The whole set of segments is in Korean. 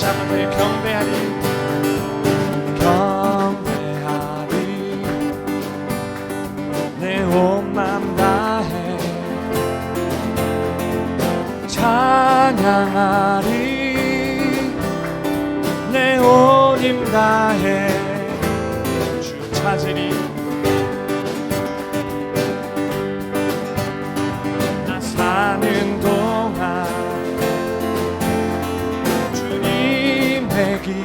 다시 한번 더 경배하리 내 온 맘 다해 찬양하리 내 온 힘 다해 주 찾으리 나 사는 동안 주님의 길을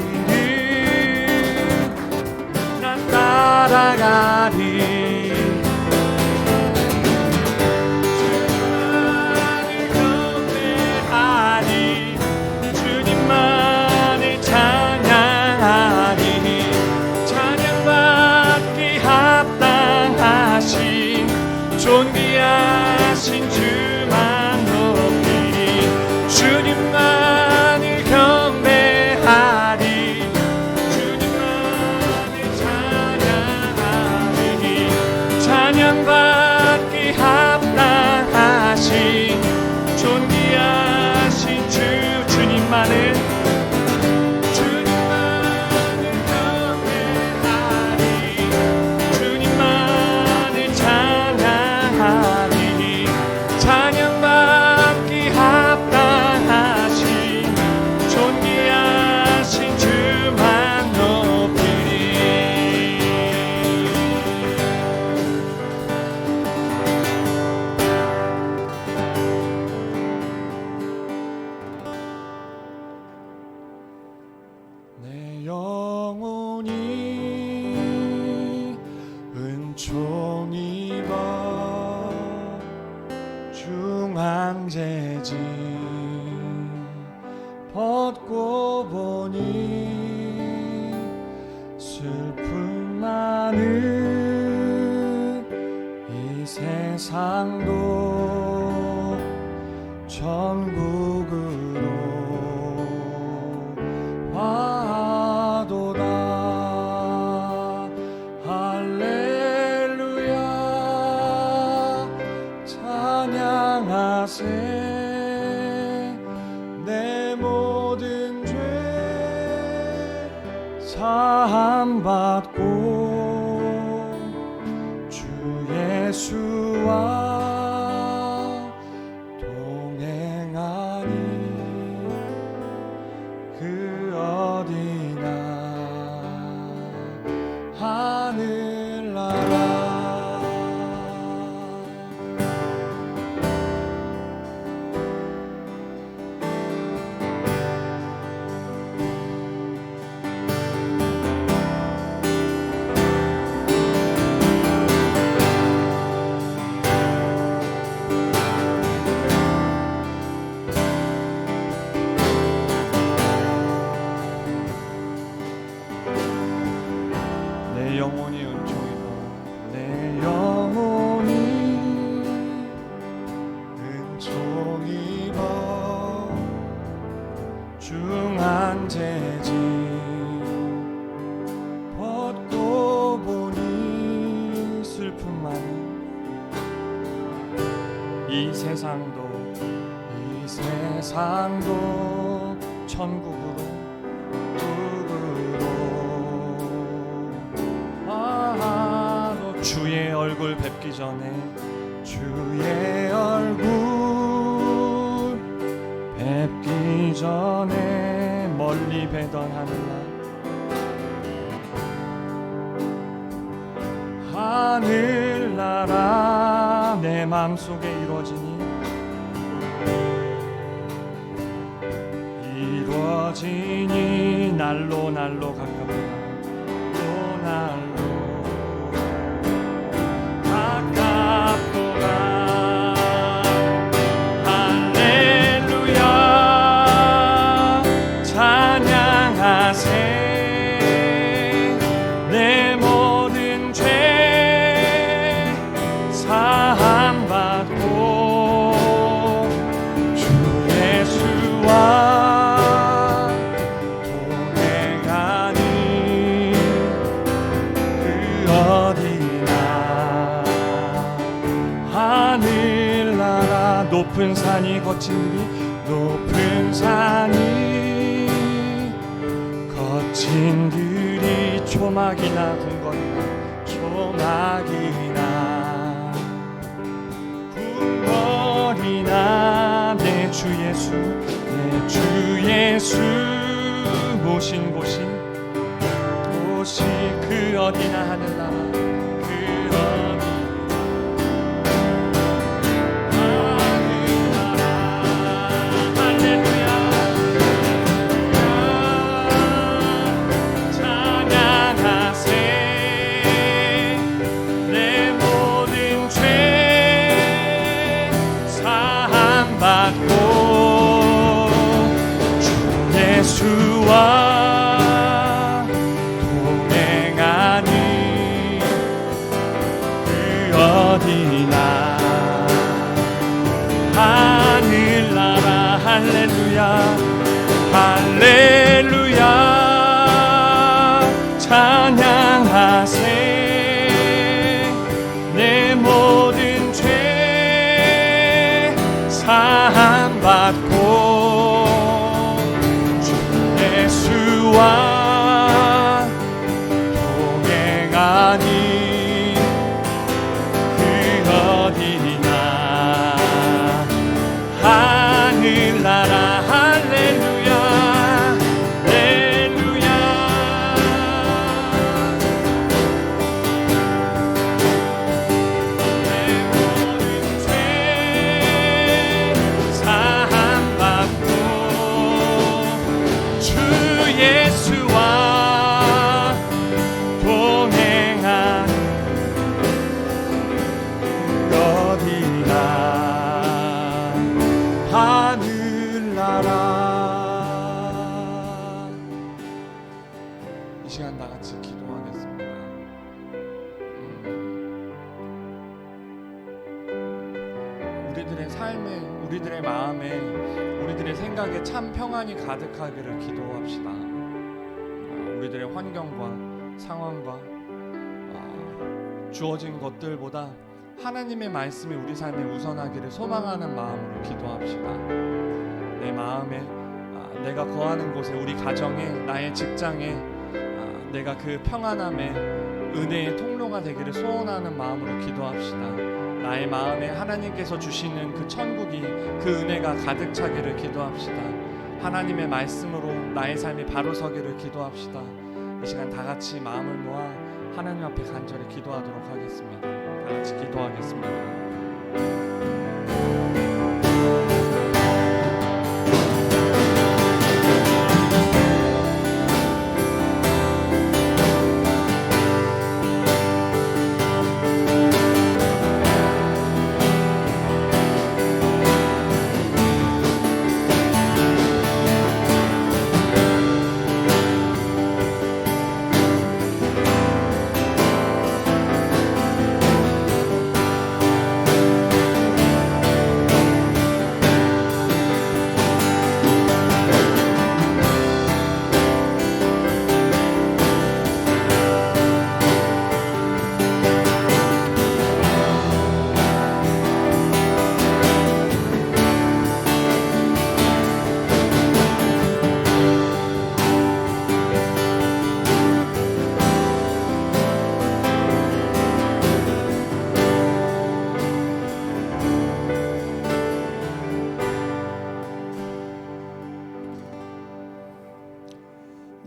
나 따라가리 존귀하신 주만 높이리 주님만을 경배하리 주님만을 찬양하리 찬양받기 합당하신 존귀하신 주 주님만을 찬양받기 합당하신 존귀하신 주만 높이리 내 영혼이 은총 입어 중앙재진 벗고 보니 슬픔 많은 이 세상도 천국으로 와도다 할렐루야 찬양하세 내 모든 죄 사함받고 주 예수와 동행하니 그 어디나 하늘나라 내 영혼이 은총이고 내 영혼이 은총이고 중한재진 벗고 보니 슬픔 많은 이 세상도 천국으로 주의 얼굴 뵙기 전에 주의 얼굴 뵙기 전에 멀리 뵈던 하늘나라 내 맘속에 이루어지니 날로 가깝다 날로 내 모든 죄 사함받고 주 예수와 동행하니 그 어디나 하늘나라 높은 산이 거친 길이 높은 산이 진들이 초막이나 궁궐이나 초막이나 궁궐이나 내 주 예수 내 주 예수 모신 곳이 그 어디나 하늘나라 그 어디 예수와 동행하니 그 어디나 하늘나라 할렐루야 할렐루야 찬양하세 내 모든 죄 사함받고 예수와 동행하니 그 어디나 하늘나라 할렐루야 할렐루야 내 모든 죄 사함받고 주 예수와 동행한 어디나 하늘나라. 이 시간 다 같이 기도하겠습니다. 우리들의 삶에 우리들의 마음에 우리들의 생각에 참 평안이 가득하기를 기도합시다. 우리들의 환경과 상황과 주어진 것들보다 하나님의 말씀이 우리 삶에 우선하기를 소망하는 마음으로 기도합시다. 내 마음에 내가 거하는 곳에 우리 가정에 나의 직장에 내가 그 평안함의 은혜의 통로가 되기를 소원하는 마음으로 기도합시다. 나의 마음에 하나님께서 주시는 그 천국이 그 은혜가 가득 차기를 기도합시다. 하나님의 말씀으로 나의 삶이 바로 서기를 기도합시다. 이 시간 다 같이 마음을 모아 하나님 앞에 간절히 기도하도록 하겠습니다. 다 같이 기도하겠습니다.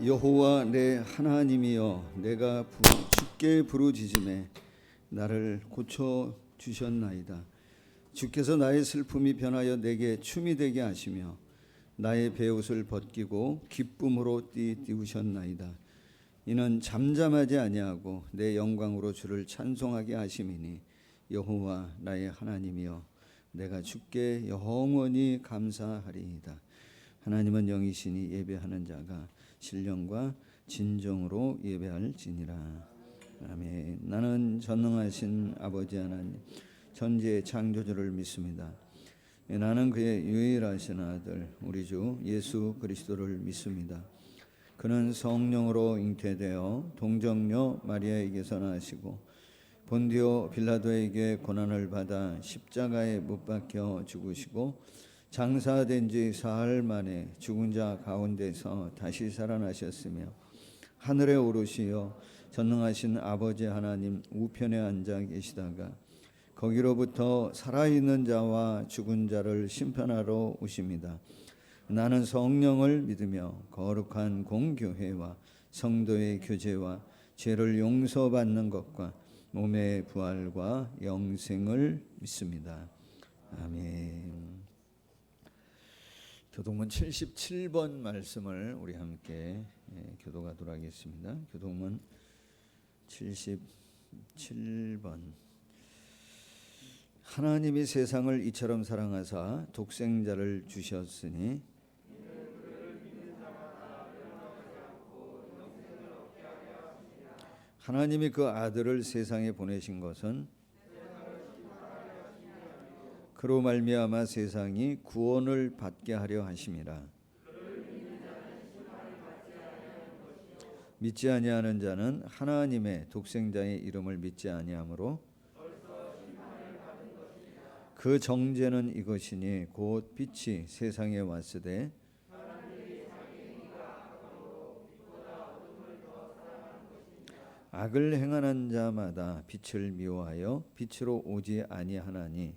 여호와 내 하나님이여 내가 주께 부르짖음에 나를 고쳐 주셨나이다. 주께서 나의 슬픔이 변하여 내게 춤이 되게 하시며 나의 베옷을 벗기고 기쁨으로 띠우셨나이다. 이는 잠잠하지 아니하고 내 영광으로 주를 찬송하게 하심이니 여호와 나의 하나님이여 내가 주께 영원히 감사하리이다. 하나님은 영이시니 예배하는 자가 신령과 진정으로 예배할지니라. 아멘. 나는 전능하신 아버지 하나님 천지의 창조주를 믿습니다. 나는 그의 유일하신 아들 우리 주 예수 그리스도를 믿습니다. 그는 성령으로 잉태되어 동정녀 마리아에게서 나시고 본디오 빌라도에게 고난을 받아 십자가에 못 박혀 죽으시고 장사된 지 사흘 만에 죽은 자 가운데서 다시 살아나셨으며 하늘에 오르시어 전능하신 아버지 하나님 우편에 앉아 계시다가 거기로부터 살아있는 자와 죽은 자를 심판하러 오십니다. 나는 성령을 믿으며 거룩한 공교회와 성도의 교제와 죄를 용서받는 것과 몸의 부활과 영생을 믿습니다. 아멘. 교동문 77번 말씀을 우리 함께 교도하도록 하겠습니다. 교동문 77번. 하나님이 세상을 이처럼 사랑하사 독생자를 주셨으니 하나님이 그 아들을 세상에 보내신 것은 그로 말미암아 세상이 구원을 받게 하려 하심이라. 믿지 아니하는 자는 하나님의 독생자의 이름을 믿지 아니하므로 그 정죄는 이것이니 곧 빛이 세상에 왔으되 악을 행하는 자마다 빛을 미워하여 빛으로 오지 아니하나니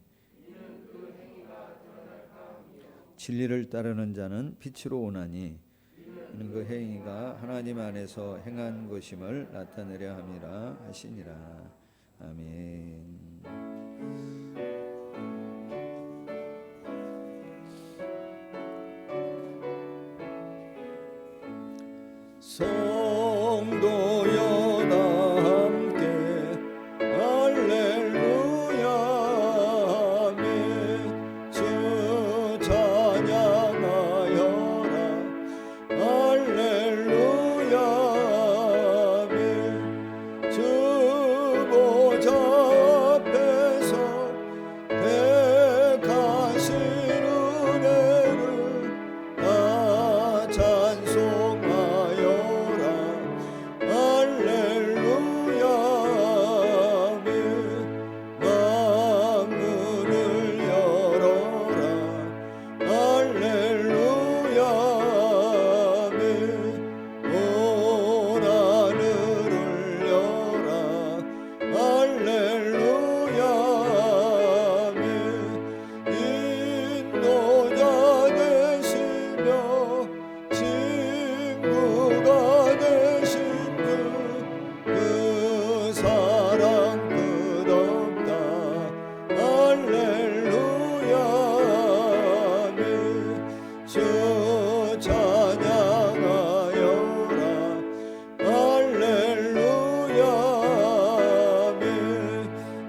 진리를 따르는 자는 빛으로 오나니 이는 그 행위가 하나님 안에서 행한 것임을 나타내려 함이라 하시니라. 아멘. 성도여 다 함께 할렐루야 아멘. 주 찬양하여라 할렐루야 아멘. 주 보좌 앞에서 택하신 은혜를 다 찬송하여라 할렐루야 아멘. 만문을 열어라 할렐루야 아멘. 온 하늘을 열라 할렐루야 아멘. 인도자 되시며 친구가 되신 그 사랑 끝없다 할렐루야 아멘. 주 찬양하여라 할렐루야 아멘.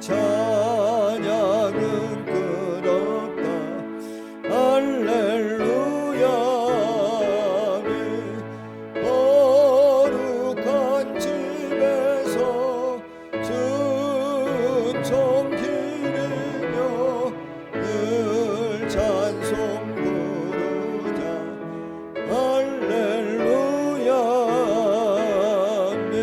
찬양은 끝없다 할렐루야 아멘. 거룩한 집에서 순종 기리며 늘 찬송 부르자 할렐루야 아멘.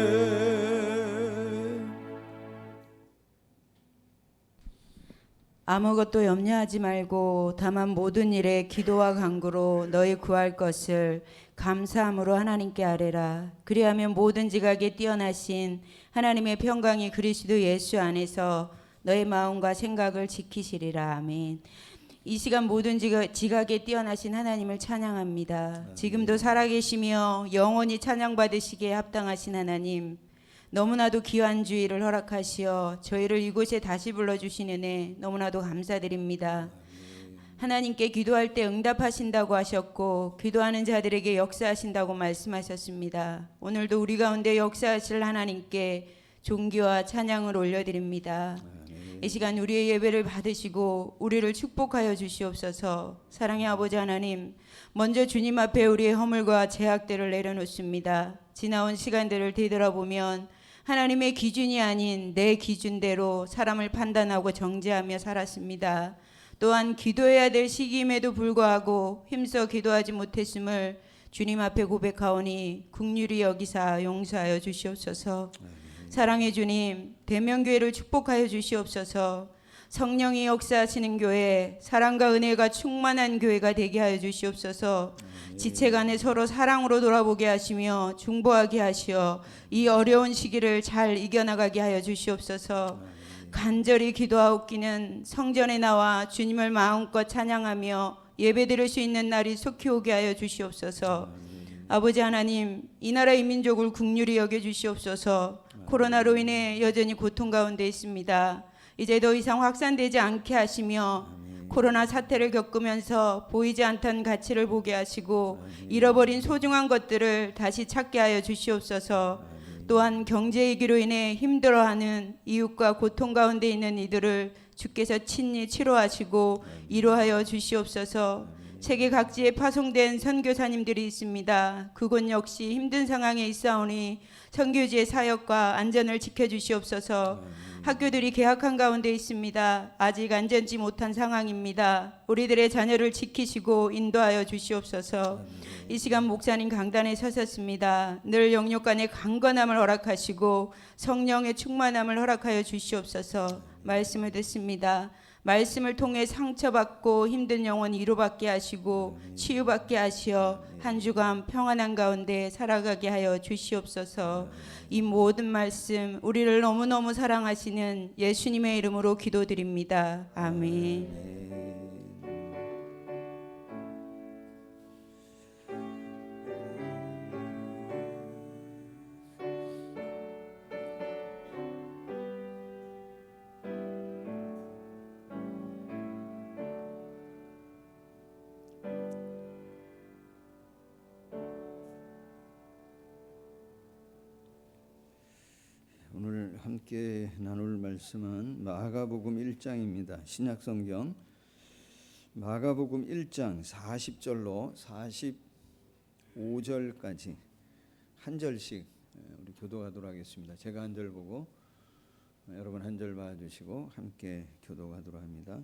아무것도 염려하지 말고 다만 모든 일에 기도와 간구로 너희 구할 것을 감사함으로 하나님께 아뢰라. 그리하면 모든 지각에 뛰어나신 하나님의 평강이 그리스도 예수 안에서 너희 마음과 생각을 지키시리라. 아멘. 이 시간 모든 지각에 뛰어나신 하나님을 찬양합니다. 지금도 살아계시며 영원히 찬양받으시기에 합당하신 하나님, 너무나도 귀한 주의를 허락하시어 저희를 이곳에 다시 불러주신 은혜 너무나도 감사드립니다. 하나님께 기도할 때 응답하신다고 하셨고 기도하는 자들에게 역사하신다고 말씀하셨습니다. 오늘도 우리 가운데 역사하실 하나님께 존귀와 찬양을 올려드립니다. 이 시간 우리의 예배를 받으시고 우리를 축복하여 주시옵소서. 사랑의 아버지 하나님, 먼저 주님 앞에 우리의 허물과 죄악들을 내려놓습니다. 지나온 시간들을 되돌아보면 하나님의 기준이 아닌 내 기준대로 사람을 판단하고 정죄하며 살았습니다. 또한 기도해야 될 시기임에도 불구하고 힘써 기도하지 못했음을 주님 앞에 고백하오니 긍휼히 여기사 용서하여 주시옵소서. 사랑의 주님, 대면교회를 축복하여 주시옵소서. 성령이 역사하시는 교회, 사랑과 은혜가 충만한 교회가 되게 하여 주시옵소서. 지체간에 서로 사랑으로 돌아보게 하시며 중보하게 하시어 이 어려운 시기를 잘 이겨나가게 하여 주시옵소서. 간절히 기도하옵기는 성전에 나와 주님을 마음껏 찬양하며 예배드릴 수 있는 날이 속히 오게 하여 주시옵소서. 아버지 하나님, 이 나라의 민족을 긍휼히 여겨 주시옵소서. 코로나로 인해 여전히 고통 가운데 있습니다. 이제 더 이상 확산되지 않게 하시며 코로나 사태를 겪으면서 보이지 않던 가치를 보게 하시고 잃어버린 소중한 것들을 다시 찾게 하여 주시옵소서. 또한 경제 위기로 인해 힘들어하는 이웃과 고통 가운데 있는 이들을 주께서 친히 치료하시고 위로하여 주시옵소서. 세계 각지에 파송된 선교사님들이 있습니다. 그곳 역시 힘든 상황에 있사오니 선교지의 사역과 안전을 지켜주시옵소서. 학교들이 개학한 가운데 있습니다. 아직 안전지 못한 상황입니다. 우리들의 자녀를 지키시고 인도하여 주시옵소서. 이 시간 목사님 강단에 서셨습니다. 늘 영육간의 강건함을 허락하시고 성령의 충만함을 허락하여 주시옵소서. 말씀을 듣습니다. 말씀을 통해 상처받고 힘든 영혼 위로받게 하시고 치유받게 하시어 한 주간 평안한 가운데 살아가게 하여 주시옵소서. 이 모든 말씀 우리를 너무너무 사랑하시는 예수님의 이름으로 기도드립니다. 아멘. 오늘 함께 나눌 말씀은 마가복음 1장입니다. 신약성경 마가복음 1장 40절로 45절까지 한 절씩 우리 교도하도록 하겠습니다. 제가 한 절 보고 여러분 한 절 봐주시고 함께 교도하도록 합니다.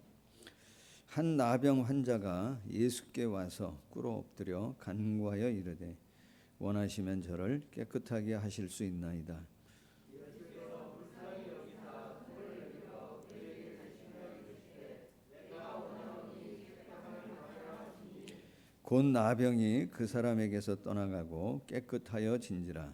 한 나병 환자가 예수께 와서 꿇어 엎드려 간구하여 이르되 원하시면 저를 깨끗하게 하실 수 있나이다. 곧 나병이 그 사람에게서 떠나가고 깨끗하여 진지라.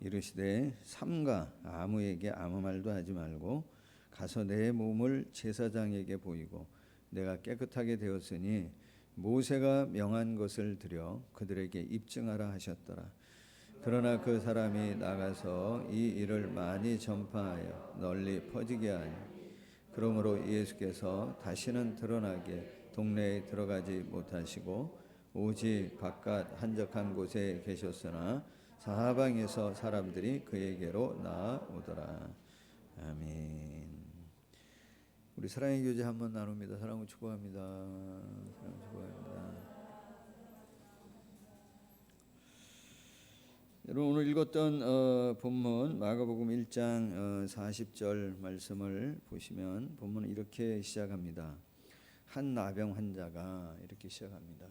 이르시되 삼가 아무에게 아무 말도 하지 말고 가서 내 몸을 제사장에게 보이고 내가 깨끗하게 되었으니 모세가 명한 것을 드려 그들에게 입증하라 하셨더라. 그러나 그 사람이 나가서 이 일을 많이 전파하여 널리 퍼지게 하니 그러므로 예수께서 다시는 드러나게 동네에 들어가지 못하시고 오직 바깥 한적한 곳에 계셨으나 사방에서 사람들이 그에게로 나아오더라. 아멘. 우리 사랑의 교제 한번 나눕니다. 사랑을 축복합니다. 사랑을 축복합니다. 여러분 오늘 읽었던 본문 마가복음 1장 40절 말씀을 보시면 본문은 이렇게 시작합니다. 한 나병 환자가 이렇게 시작합니다.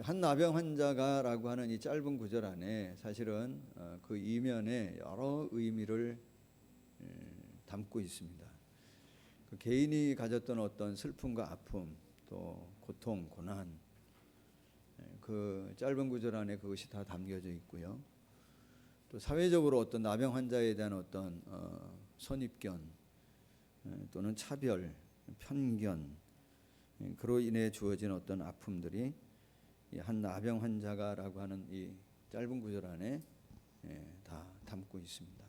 한 나병 환자가라고 하는 이 짧은 구절 안에 사실은 그 이면에 여러 의미를 담고 있습니다. 그 개인이 가졌던 어떤 슬픔과 아픔, 또 고통, 고난, 그 짧은 구절 안에 그것이 다 담겨져 있고요. 또 사회적으로 어떤 나병 환자에 대한 어떤 선입견 또는 차별, 편견, 그로 인해 주어진 어떤 아픔들이 한 나병 환자가라고 하는 이 짧은 구절 안에 다 담고 있습니다.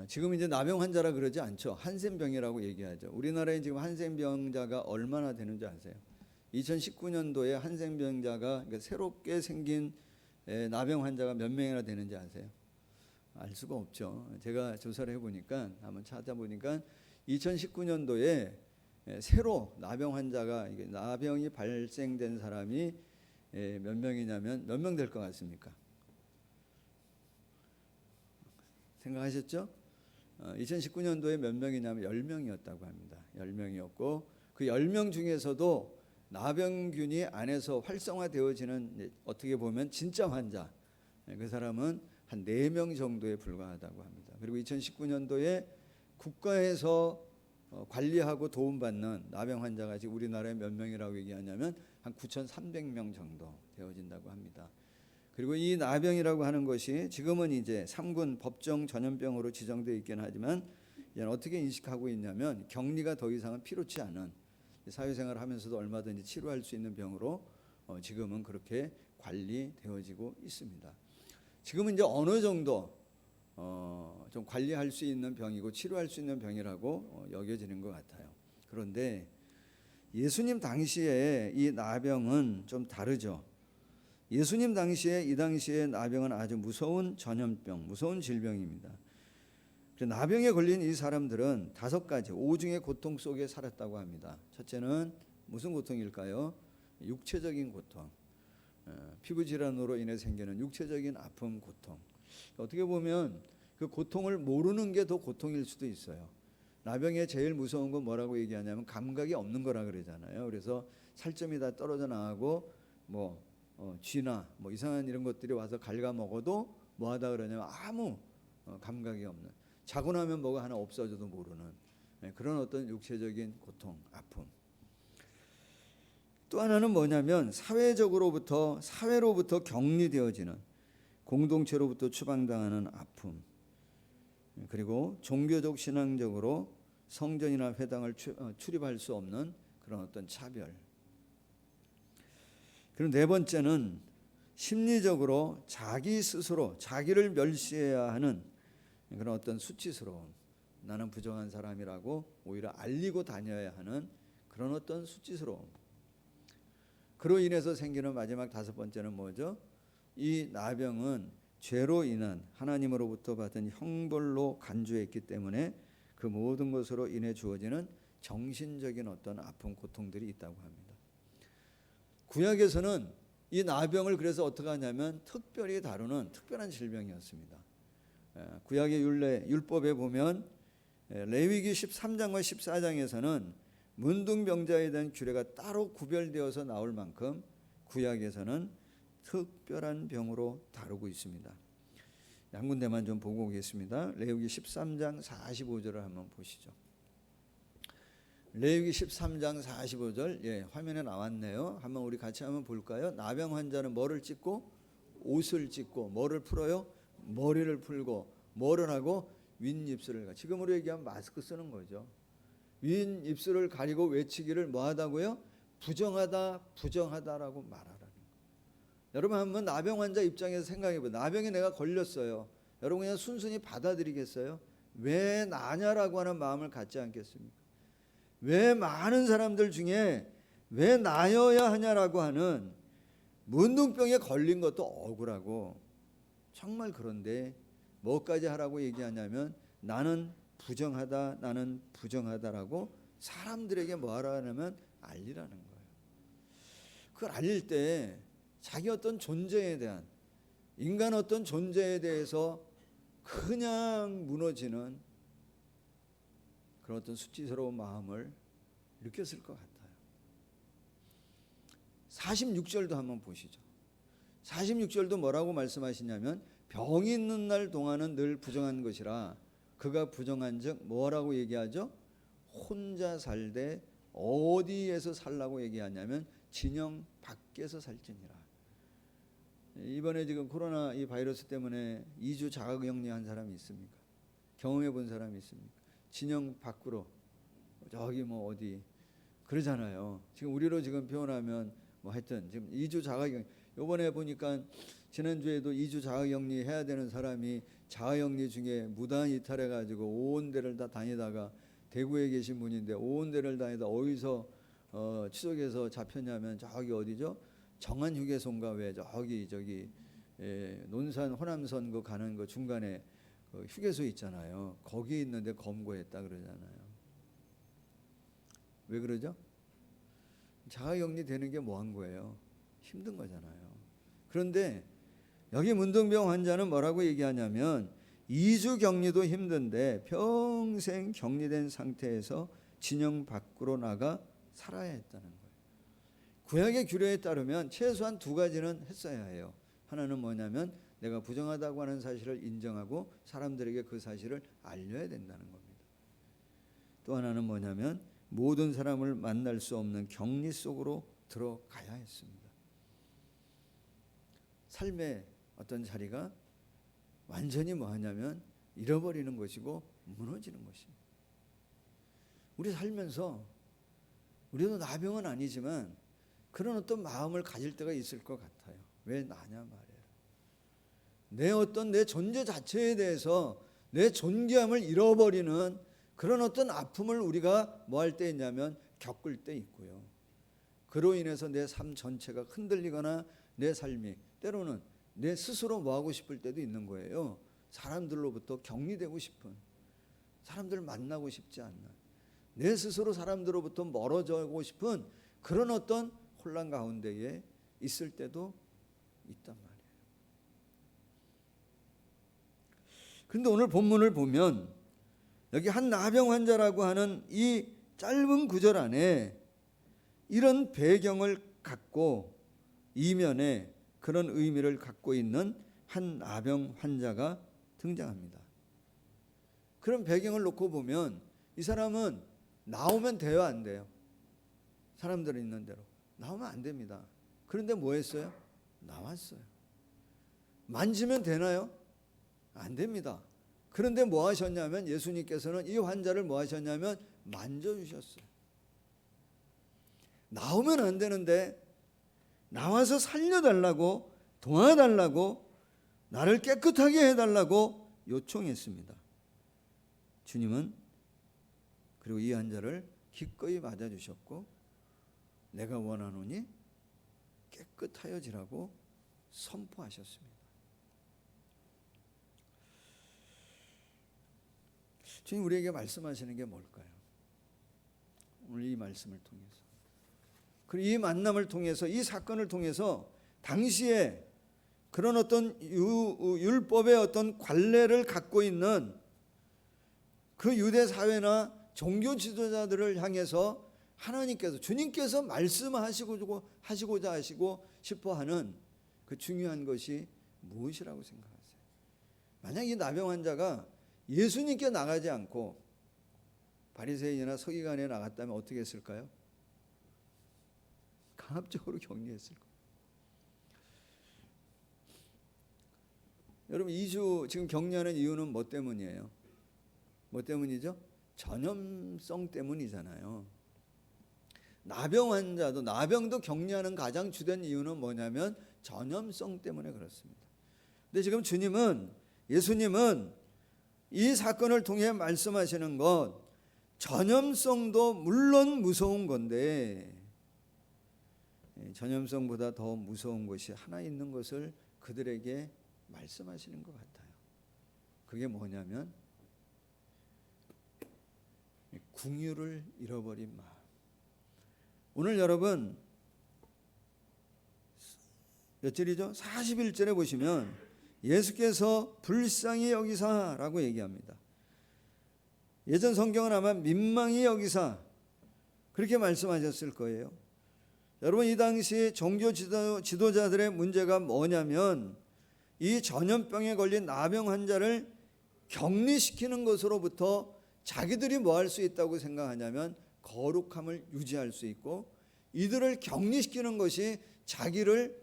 지금 이제 나병 환자라 그러지 않죠. 한센병이라고 얘기하죠. 우리나라에 지금 한센병자가 얼마나 되는지 아세요? 2019년도에 한센병자가 그러니까 새롭게 생긴 나병 환자가 몇 명이나 되는지 아세요? 알 수가 없죠. 제가 조사를 해보니까 한번 찾아보니까 2019년도에 새로 나병 환자가 나병이 발생된 사람이 몇 명이냐면 몇 명 될 것 같습니까? 생각하셨죠? 2019년도에 몇 명이냐면 10명이었다고 합니다. 10명이었고 그 10명 중에서도 나병균이 안에서 활성화되어지는 어떻게 보면 진짜 환자, 그 사람은 한 한 4명 정도에 불과하다고 합니다. 그리고 2019년도에 국가에서 관리하고 도움받는 나병 환자가 지금 우리나라에 몇 명이라고 얘기하냐면 한 9,300명 정도 되어진다고 합니다. 그리고 이 나병이라고 하는 것이 지금은 이제 3군 법정 전염병으로 지정되어 있긴 하지만 이제는 어떻게 인식하고 있냐면 격리가 더 이상은 필요치 않은, 사회생활을 하면서도 얼마든지 치료할 수 있는 병으로 지금은 그렇게 관리되어지고 있습니다. 지금은 이제 어느 정도 좀 관리할 수 있는 병이고 치료할 수 있는 병이라고 여겨지는 것 같아요. 그런데 예수님 당시에 이 나병은 좀 다르죠. 예수님 당시에 이 당시에 나병은 아주 무서운 전염병, 무서운 질병입니다. 나병에 걸린 이 사람들은 5가지 오중의 고통 속에 살았다고 합니다. 첫째는 무슨 고통일까요? 육체적인 고통, 피부 질환으로 인해 생기는 육체적인 아픔, 고통. 어떻게 보면 그 고통을 모르는 게 더 고통일 수도 있어요. 나병의 제일 무서운 건 뭐라고 얘기하냐면 감각이 없는 거라 그러잖아요. 그래서 살점이 다 떨어져 나가고 쥐나 이상한 이런 것들이 와서 갉아먹어도 뭐하다 그러냐면 아무 감각이 없는, 자고 나면 뭐가 하나 없어져도 모르는 그런 어떤 육체적인 고통, 아픔. 또 하나는 뭐냐면 사회로부터 격리되어지는, 공동체로부터 추방당하는 아픔, 그리고 종교적 신앙적으로 성전이나 회당을 출입할 수 없는 그런 어떤 차별. 그리고 4번째는 심리적으로 자기 스스로 자기를 멸시해야 하는 그런 어떤 수치스러움, 나는 부정한 사람이라고 오히려 알리고 다녀야 하는 그런 어떤 수치스러움. 그로 인해서 생기는 마지막 5번째는 뭐죠? 이 나병은 죄로 인한 하나님으로부터 받은 형벌로 간주했기 때문에 그 모든 것으로 인해 주어지는 정신적인 어떤 아픔, 고통들이 있다고 합니다. 구약에서는 이 나병을 그래서 어떻게 하냐면 특별히 다루는 특별한 질병이었습니다. 구약의 율법에 보면 레위기 13장과 14장에서는 문둥병자에 대한 규례가 따로 구별되어서 나올 만큼 구약에서는 특별한 병으로 다루고 있습니다. 한 군데만 좀 보고 오겠습니다. 레위기 13장 45절을 한번 보시죠. 레위기 13장 45절, 화면에 나왔네요. 한번 우리 같이 한번 볼까요? 나병 환자는 뭐를 찢고? 옷을 찢고. 뭐를 풀어요? 머리를 풀고. 뭐를 하고? 윗입술을 가리고. 지금으로 얘기하면 마스크 쓰는 거죠. 윗입술을 가리고 외치기를 뭐하다고요? 부정하다, 부정하다라고 말하라는 거예요. 여러분 한번 나병 환자 입장에서 생각해 보세요. 나병에 내가 걸렸어요. 여러분 그냥 순순히 받아들이겠어요? 왜 나냐라고 하는 마음을 갖지 않겠습니까? 왜 많은 사람들 중에 왜 나여야 하냐라고 하는, 문둥병에 걸린 것도 억울하고 정말, 그런데 뭐까지 하라고 얘기하냐면 나는 부정하다, 나는 부정하다라고 사람들에게 뭐하라 하냐면 알리라는 거예요. 그걸 알릴 때 자기 어떤 존재에 대한, 인간 어떤 존재에 대해서 그냥 무너지는 그런 어떤 수치스러운 마음을 느꼈을 것 같아요. 46절도 한번 보시죠. 46절도 뭐라고 말씀하시냐면 병이 있는 날 동안은 늘 부정한 것이라 그가 부정한 즉 뭐라고 얘기하죠? 혼자 살되 어디에서 살라고 얘기하냐면 진영 밖에서 살지니라. 이번에 지금 코로나 이 바이러스 때문에 2주 자가격리한 사람이 있습니까? 경험해 본 사람이 있습니까? 진영 밖으로 저기 어디 그러잖아요. 지금 우리로 지금 표현하면 하여튼 지금 2주 자가격리. 요번에 보니까 지난주에도 2주 자가격리 해야 되는 사람이 자가격리 중에 무단 이탈해 가지고 온 데를 다 다니다가, 대구에 계신 분인데 온 데를 다니다 어디서 추석에서 잡혔냐면 저기 어디죠? 정안휴게소인가, 왜 저기 논산 호남선 그 가는 거 중간에 그 휴게소 있잖아요. 거기 있는데 검거했다 그러잖아요. 왜 그러죠? 자가격리 되는 게 뭐 한 거예요? 힘든 거잖아요. 그런데 여기 문둥병 환자는 뭐라고 얘기하냐면 2주 격리도 힘든데 평생 격리된 상태에서 진영 밖으로 나가 살아야 했다는 거예요. 구약의 규례에 따르면 최소한 2가지는 했어야 해요. 하나는 뭐냐면 내가 부정하다고 하는 사실을 인정하고 사람들에게 그 사실을 알려야 된다는 겁니다. 또 하나는 뭐냐면 모든 사람을 만날 수 없는 격리 속으로 들어가야 했습니다. 삶의 어떤 자리가 완전히 뭐하냐면 잃어버리는 것이고 무너지는 것입니다. 우리 살면서 우리도 나병은 아니지만 그런 어떤 마음을 가질 때가 있을 것 같아요. 왜 나냐 말이에요. 내 존재 자체에 대해서 내 존귀함을 잃어버리는 그런 어떤 아픔을 우리가 뭐 할 때 있냐면 겪을 때 있고요. 그로 인해서 내 삶 전체가 흔들리거나 내 삶이 때로는 내 스스로 뭐 하고 싶을 때도 있는 거예요. 사람들로부터 격리되고 싶은, 사람들을 만나고 싶지 않는, 내 스스로 사람들로부터 멀어지고 싶은 그런 어떤 혼란 가운데에 있을 때도 있단 말이에요. 그런데 오늘 본문을 보면 여기 한 나병 환자라고 하는 이 짧은 구절 안에 이런 배경을 갖고 이면에 그런 의미를 갖고 있는 한 나병 환자가 등장합니다. 그런 배경을 놓고 보면 이 사람은 나오면 돼요, 안 돼요? 사람들이 있는 대로 나오면 안 됩니다. 그런데 뭐 했어요? 나왔어요. 만지면 되나요? 안 됩니다. 그런데 뭐 하셨냐면 예수님께서는 이 환자를 뭐 하셨냐면 만져주셨어요. 나오면 안 되는데 나와서 살려달라고, 도와달라고, 나를 깨끗하게 해달라고 요청했습니다. 주님은 그리고 이 환자를 기꺼이 맞아주셨고 내가 원하노니 깨끗하여지라고 선포하셨습니다. 주님 우리에게 말씀하시는 게 뭘까요? 오늘 이 말씀을 통해서, 그리고 이 만남을 통해서, 이 사건을 통해서 당시에 그런 어떤 율법의 어떤 관례를 갖고 있는 그 유대 사회나 종교 지도자들을 향해서 하나님께서, 주님께서 말씀하시고자 하시고 싶어하는 그 중요한 것이 무엇이라고 생각하세요? 만약 이 나병 환자가 예수님께 나가지 않고 바리새인이나 서기관에 나갔다면 어떻게 했을까요? 강압적으로 격리했을 거예요. 여러분 2주 지금 격리하는 이유는 뭐 때문이에요? 뭐 때문이죠? 전염성 때문이잖아요. 나병 환자도, 나병도 격리하는 가장 주된 이유는 뭐냐면 전염성 때문에 그렇습니다. 근데 지금 예수님은 이 사건을 통해 말씀하시는 것, 전염성도 물론 무서운 건데 전염성보다 더 무서운 것이 하나 있는 것을 그들에게 말씀하시는 것 같아요. 그게 뭐냐면 긍휼을 잃어버린 마음. 오늘 여러분 몇 절이죠? 41절에 보시면 예수께서 불쌍히 여기사라고 얘기합니다. 예전 성경은 아마 민망히 여기사 그렇게 말씀하셨을 거예요. 여러분 이 당시 종교 지도자들의 문제가 뭐냐면 이 전염병에 걸린 나병 환자를 격리시키는 것으로부터 자기들이 뭐 할 수 있다고 생각하냐면 거룩함을 유지할 수 있고, 이들을 격리시키는 것이 자기를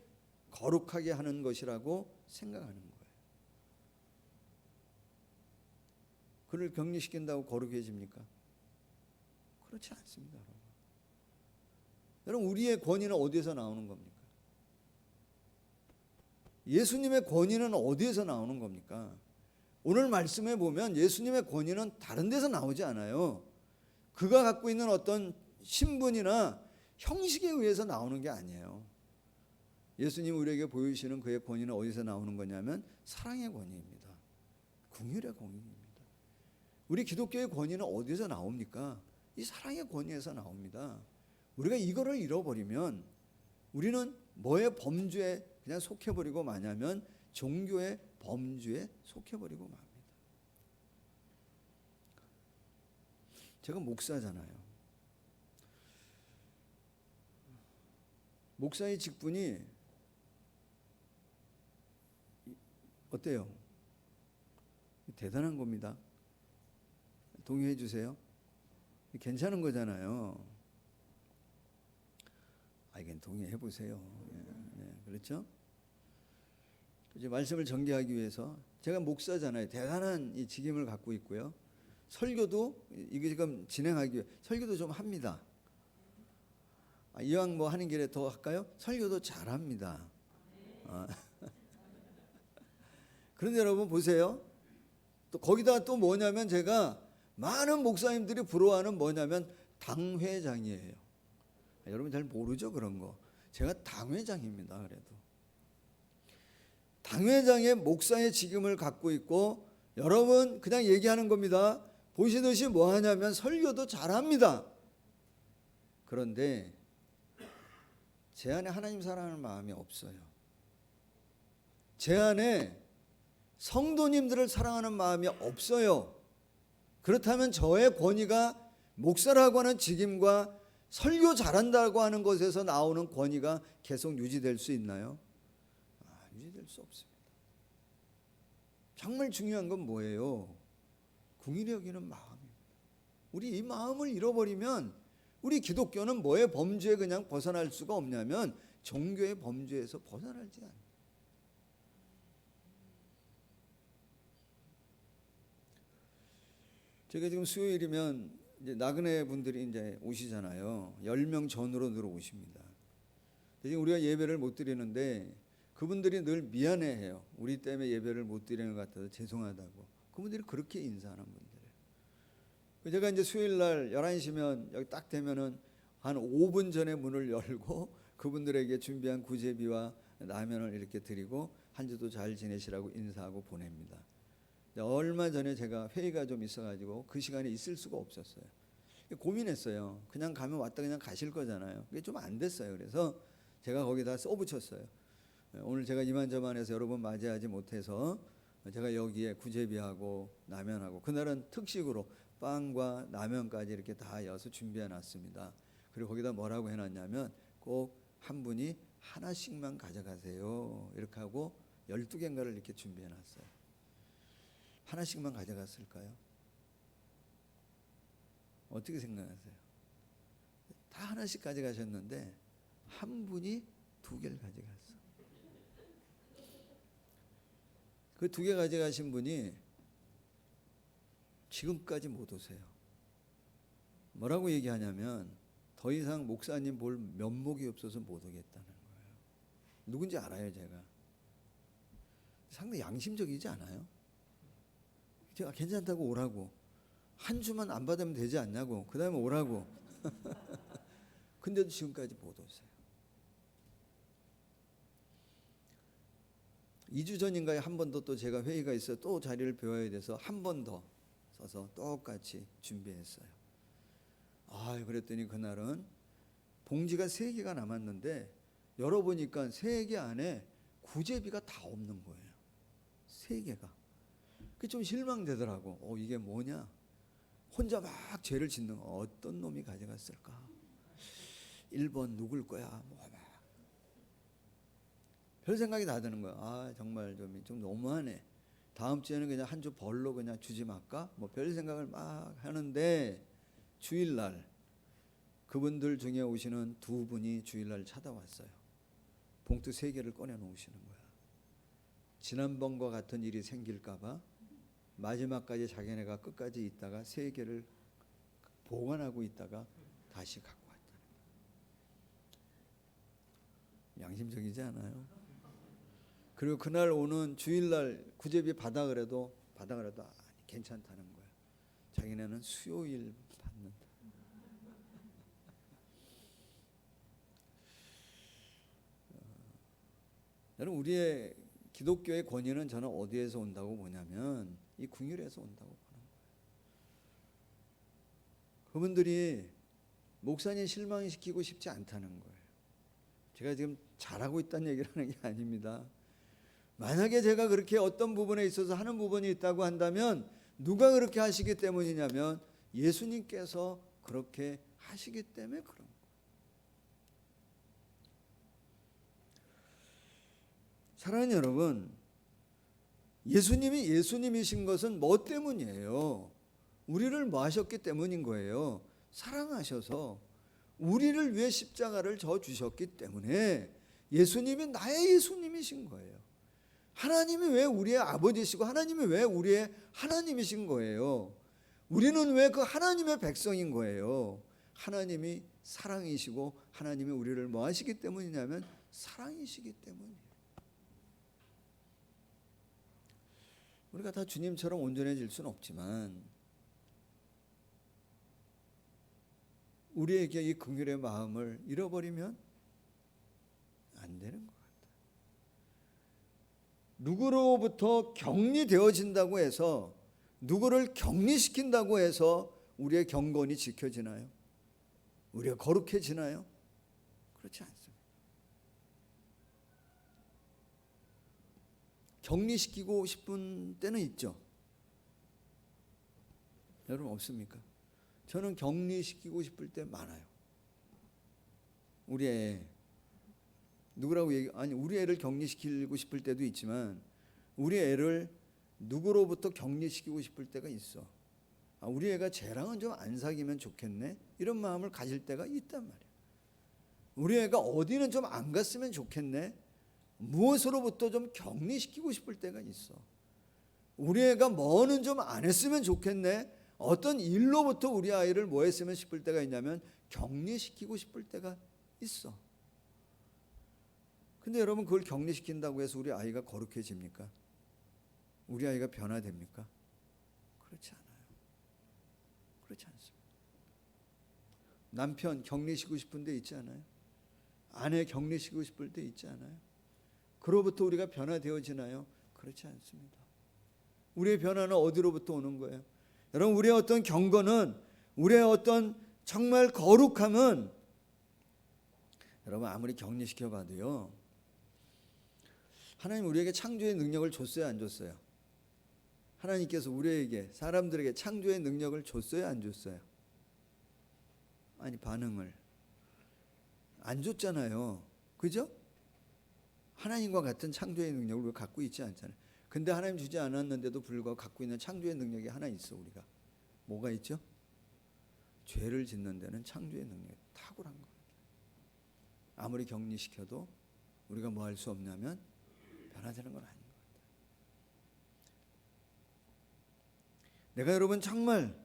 거룩하게 하는 것이라고 생각하는 거예요. 그를 격리시킨다고 거룩해집니까? 그렇지 않습니다. 여러분 우리의 권위는 어디에서 나오는 겁니까? 예수님의 권위는 어디에서 나오는 겁니까? 오늘 말씀에 보면 예수님의 권위는 다른 데서 나오지 않아요. 그가 갖고 있는 어떤 신분이나 형식에 의해서 나오는 게 아니에요. 예수님 우리에게 보여주시는 그의 권위는 어디서 나오는 거냐면 사랑의 권위입니다. 긍휼의 권위입니다. 우리 기독교의 권위는 어디서 나옵니까? 이 사랑의 권위에서 나옵니다. 우리가 이거를 잃어버리면 우리는 뭐의 범주에 그냥 속해버리고 마냐면 종교의 범주에 속해버리고 맙니다. 제가 목사잖아요. 목사의 직분이 어때요? 대단한 겁니다. 동의해 주세요. 괜찮은 거잖아요. 이건 동의해 보세요. 그렇죠? 이제 말씀을 전개하기 위해서 제가 목사잖아요. 대단한 이 직임을 갖고 있고요. 설교도 이게 지금 진행하기 위해 설교도 좀 합니다. 이왕 뭐 하는 길에 더 할까요? 설교도 잘합니다. 그런데 여러분 보세요. 또 거기다가 또 뭐냐면 제가 많은 목사님들이 부러워하는 뭐냐면 당회장이에요. 여러분 잘 모르죠 그런 거. 제가 당회장입니다. 그래도 당회장의 목사의 직임을 갖고 있고 여러분 그냥 얘기하는 겁니다. 보시듯이 뭐 하냐면 설교도 잘합니다. 그런데 제 안에 하나님 사랑하는 마음이 없어요. 제 안에 성도님들을 사랑하는 마음이 없어요. 그렇다면 저의 권위가 목사라고 하는 직임과 설교 잘한다고 하는 것에서 나오는 권위가 계속 유지될 수 있나요? 유지될 수 없습니다. 정말 중요한 건 뭐예요? 긍휼히 여기는 마음입니다. 우리 이 마음을 잃어버리면 우리 기독교는 뭐의 범주에 그냥 벗어날 수가 없냐면 종교의 범주에서 벗어나지 않아요. 제가 지금 수요일이면 이제 나그네 분들이 이제 오시잖아요. 10명 전으로 늘어오십니다. 지금 우리가 예배를 못 드리는데 그분들이 늘 미안해해요. 우리 때문에 예배를 못 드리는 것 같아서 죄송하다고. 그분들이 그렇게 인사하는 분들이에요. 제가 이제 수요일 날 11시면 여기 딱 되면은 한 5분 전에 문을 열고 그분들에게 준비한 구제비와 라면을 이렇게 드리고 한 주도 잘 지내시라고 인사하고 보냅니다. 얼마 전에 제가 회의가 좀 있어가지고 그 시간에 있을 수가 없었어요. 고민했어요. 그냥 가면 왔다 그냥 가실 거잖아요. 그게 좀 안 됐어요. 그래서 제가 거기다 써붙였어요. 오늘 제가 이만저만해서 여러분 맞이하지 못해서 제가 여기에 구제비하고 라면하고 그날은 특식으로 빵과 라면까지 이렇게 다 여서 준비해 놨습니다. 그리고 거기다 뭐라고 해놨냐면 꼭 한 분이 하나씩만 가져가세요. 이렇게 하고 12개인가를 이렇게 준비해 놨어요. 하나씩만 가져갔을까요? 어떻게 생각하세요? 다 하나씩 가져가셨는데 한 분이 2개를 가져갔어. 그 2개 가져가신 분이 지금까지 못 오세요. 뭐라고 얘기하냐면 더 이상 목사님 볼 면목이 없어서 못 오겠다는 거예요. 누군지 알아요, 제가. 상당히 양심적이지 않아요? 제가 괜찮다고 오라고. 한 주만 안 받으면 되지 않냐고. 그 다음에 오라고. 근데도 지금까지 못 오세요. 2주 전인가에 한 번 더 또 제가 회의가 있어 또 자리를 비워야 돼서 한 번 더 써서 똑같이 준비했어요. 그랬더니 그날은 봉지가 3개가 남았는데 열어보니까 3개 안에 구제비가 다 없는 거예요. 3개가. 그게 좀 실망되더라고. 이게 뭐냐? 혼자 막 죄를 짓는 거. 어떤 놈이 가져갔을까? 1번 누굴 거야? 별 생각이 다 드는 거야. 정말 좀 너무하네. 다음 주에는 그냥 한 주 벌로 그냥 주지 말까? 별 생각을 막 하는데 주일날 그분들 중에 오시는 2분이 주일날 찾아왔어요. 봉투 3개를 꺼내 놓으시는 거야. 지난번과 같은 일이 생길까 봐 마지막까지 자기네가 끝까지 있다가 3개를 보관하고 있다가 다시 갖고 왔다는 거야. 양심적이지 않아요? 그리고 그날 오는 주일날 구제비 받아 그래도 괜찮다는 거야. 자기네는 수요일 받는다. 여러분 우리의 기독교의 권위는 저는 어디에서 온다고 보냐면 이 긍휼에서 온다고 보는 거예요. 그분들이 목사님 실망시키고 싶지 않다는 거예요. 제가 지금 잘하고 있다는 얘기를 하는 게 아닙니다. 만약에 제가 그렇게 어떤 부분에 있어서 하는 부분이 있다고 한다면 누가 그렇게 하시기 때문이냐면 예수님께서 그렇게 하시기 때문에 그런 거예요. 사랑하는 여러분, 예수님이 예수님이신 것은 뭐 때문이에요? 우리를 뭐 하셨기 때문인 거예요. 사랑하셔서 우리를 위해 십자가를 져 주셨기 때문에 예수님이 나의 예수님이신 거예요. 하나님이 왜 우리의 아버지시고 하나님이 왜 우리의 하나님이신 거예요. 우리는 왜 그 하나님의 백성인 거예요. 하나님이 사랑이시고 하나님이 우리를 뭐 하시기 때문이냐면 사랑이시기 때문이에요. 우리가 다 주님처럼 온전해질 수는 없지만 우리에게 이 긍휼의 마음을 잃어버리면 안 되는 것 같아요. 누구로부터 격리되어진다고 해서, 누구를 격리시킨다고 해서 우리의 경건이 지켜지나요? 우리가 거룩해지나요? 그렇지 않습니다. 격리시키고 싶은 때는 있죠. 여러분 없습니까? 저는 격리시키고 싶을 때 많아요. 우리 애 누구라고 아니 우리 애를 격리시키고 싶을 때도 있지만 우리 애를 누구로부터 격리시키고 싶을 때가 있어. 우리 애가 쟤랑은 좀 안 사귀면 좋겠네, 이런 마음을 가질 때가 있단 말이야. 우리 애가 어디는 좀 안 갔으면 좋겠네, 무엇으로부터 좀 격리시키고 싶을 때가 있어. 우리 애가 뭐는 좀 안 했으면 좋겠네, 어떤 일로부터 우리 아이를 뭐 했으면 싶을 때가 있냐면 격리시키고 싶을 때가 있어. 근데 여러분, 그걸 격리시킨다고 해서 우리 아이가 거룩해집니까? 우리 아이가 변화됩니까? 그렇지 않아요. 그렇지 않습니다. 남편 격리시키고 싶은 데 있지 않아요? 아내 격리시키고 싶을 때 있지 않아요? 그로부터 우리가 변화되어지나요? 그렇지 않습니다. 우리의 변화는 어디로부터 오는 거예요? 여러분, 우리의 어떤 경건은, 우리의 어떤 정말 거룩함은 여러분 아무리 격리시켜 봐도요, 하나님 우리에게 창조의 능력을 줬어요, 안 줬어요? 하나님께서 우리에게, 사람들에게 창조의 능력을 줬어요, 안 줬어요? 아니, 반응을 안 줬잖아요. 그죠? 하나님과 같은 창조의 능력을 우리가 갖고 있지 않잖아요. 근데 하나님 주지 않았는데도 불구하고 갖고 있는 창조의 능력이 하나 있어. 우리가 뭐가 있죠? 죄를 짓는 데는 창조의 능력이 탁월한 거예요. 아무리 격리시켜도 우리가 뭐 할 수 없냐면 변화되는 건 아닌 것 같아요. 내가 여러분 정말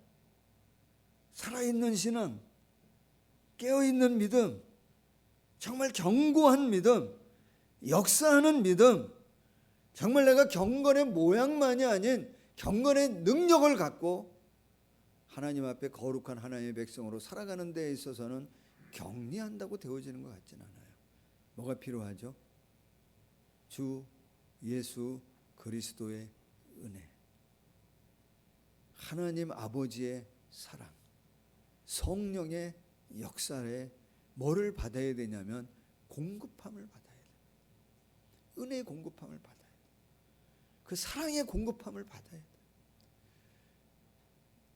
살아있는 신앙, 깨어있는 믿음, 정말 견고한 믿음, 역사하는 믿음, 정말 내가 경건의 모양만이 아닌 경건의 능력을 갖고 하나님 앞에 거룩한 하나님의 백성으로 살아가는 데에 있어서는 격리한다고 되어지는 것 같지는 않아요. 뭐가 필요하죠? 주 예수 그리스도의 은혜, 하나님 아버지의 사랑, 성령의 역사에 뭐를 받아야 되냐면 공급함을 받아야 돼요. 은혜의 공급함을 받아야 돼요. 그 사랑의 공급함을 받아야 돼요.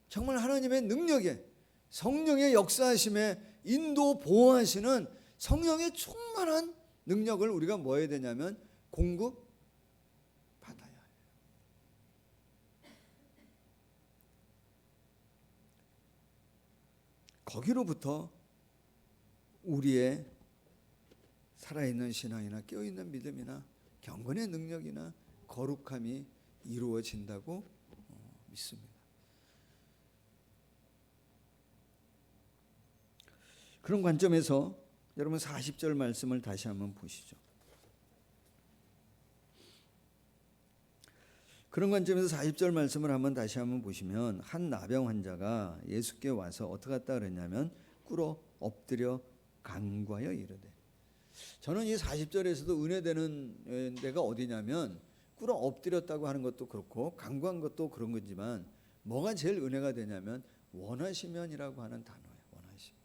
정말 하나님의 능력에, 성령의 역사하심에 인도 보호하시는 성령의 충만한 능력을 우리가 뭐 해야 되냐면 공급 받아야 해요. 거기로부터 우리의 살아있는 신앙이나 깨어있는 믿음이나 경건의 능력이나 거룩함이 이루어진다고 믿습니다. 그런 관점에서 여러분 40절 말씀을 다시 한번 보시죠. 그런 관점에서 40절 말씀을 다시 한번 보시면, 한 나병 환자가 예수께 와서 어떻게 했다 그랬냐면 꿇어 엎드려 간구하여 이르되. 저는 이 40절에서도 은혜되는 데가 어디냐면, 꿇어 엎드렸다고 하는 것도 그렇고 간구한 것도 그런 거지만 뭐가 제일 은혜가 되냐면 원하시면이라고 하는 단어예요. 원하시면.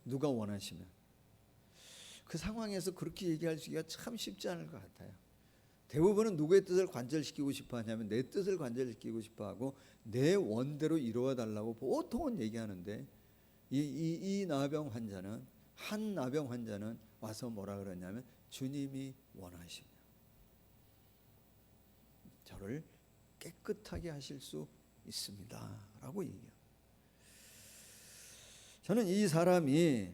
누가 원하시면. 그 상황에서 그렇게 얘기하기가 참 쉽지 않을 것 같아요. 대부분은 누구의 뜻을 관철시키고 싶어 하냐면 내 뜻을 관철시키고 싶어 하고 내 원대로 이루어 달라고 보통은 얘기하는데, 이 나병 환자는, 한 나병 환자는 와서 뭐라 그러냐면 주님이 원하시면. 저를 깨끗하게 하실 수 있습니다 라고 얘기해요. 저는 이 사람이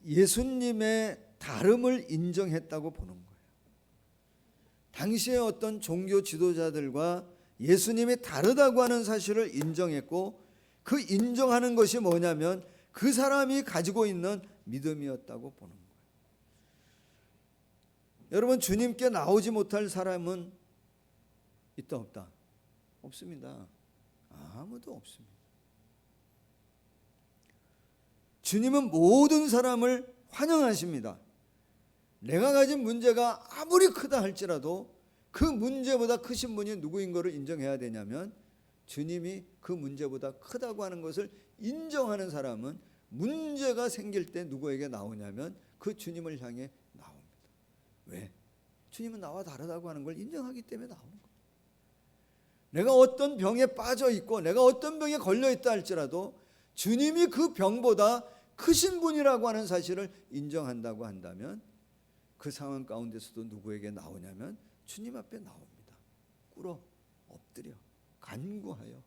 예수님의 다름을 인정했다고 보는 거예요. 당시의 어떤 종교 지도자들과 예수님이 다르다고 하는 사실을 인정했고, 그 인정하는 것이 뭐냐면 그 사람이 가지고 있는 믿음이었다고 보는 거예요. 여러분, 주님께 나오지 못할 사람은 있다 없다? 없습니다. 아무도 없습니다. 주님은 모든 사람을 환영하십니다. 내가 가진 문제가 아무리 크다 할지라도 그 문제보다 크신 분이 누구인 것을 인정해야 되냐면, 주님이 그 문제보다 크다고 하는 것을 인정하는 사람은 문제가 생길 때 누구에게 나오냐면 그 주님을 향해 나옵니다. 왜? 주님은 나와 다르다고 하는 걸 인정하기 때문에 나오는 거예요. 내가 어떤 병에 빠져 있고 내가 어떤 병에 걸려 있다 할지라도 주님이 그 병보다 크신 분이라고 하는 사실을 인정한다고 한다면 그 상황 가운데서도 누구에게 나오냐면 주님 앞에 나옵니다. 꿇어 엎드려 간구하여,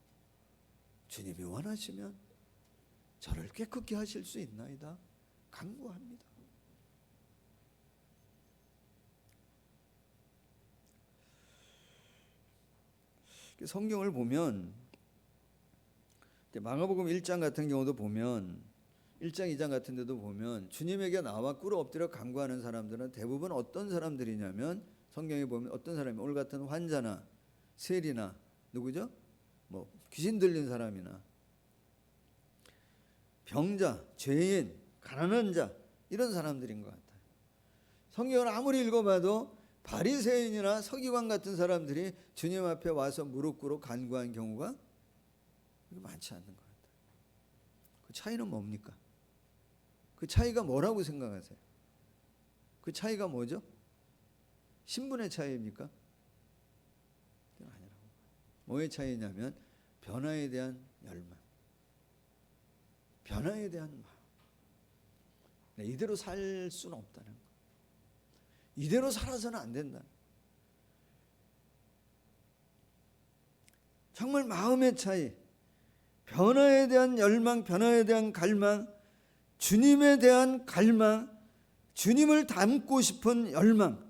주님이 원하시면 저를 깨끗게 하실 수 있나이다 간구합니다. 성경을 보면 마가복음 1장 같은 경우도 보면 1장 2장 같은 데도 보면 주님에게 나와 꿇어 엎드려 간구하는 사람들은 대부분 어떤 사람들이냐면, 성경에 보면 어떤 사람이 오늘 같은 환자나 세리나 누구죠? 뭐 귀신 들린 사람이나 병자, 죄인, 가난한 자, 이런 사람들인 것 같아요. 성경을 아무리 읽어봐도 바리새인이나 서기관 같은 사람들이 주님 앞에 와서 무릎 꿇어 간구한 경우가 많지 않는 것 같아요. 그 차이는 뭡니까? 그 차이가 뭐라고 생각하세요? 그 차이가 뭐죠? 신분의 차이입니까? 아니라고. 뭐의 차이냐면 변화에 대한 열망, 변화에 대한 마음. 이대로 살 수는 없다는 거. 이대로 살아서는 안 된다. 정말 마음의 차이, 변화에 대한 열망, 변화에 대한 갈망, 주님에 대한 갈망, 주님을 닮고 싶은 열망,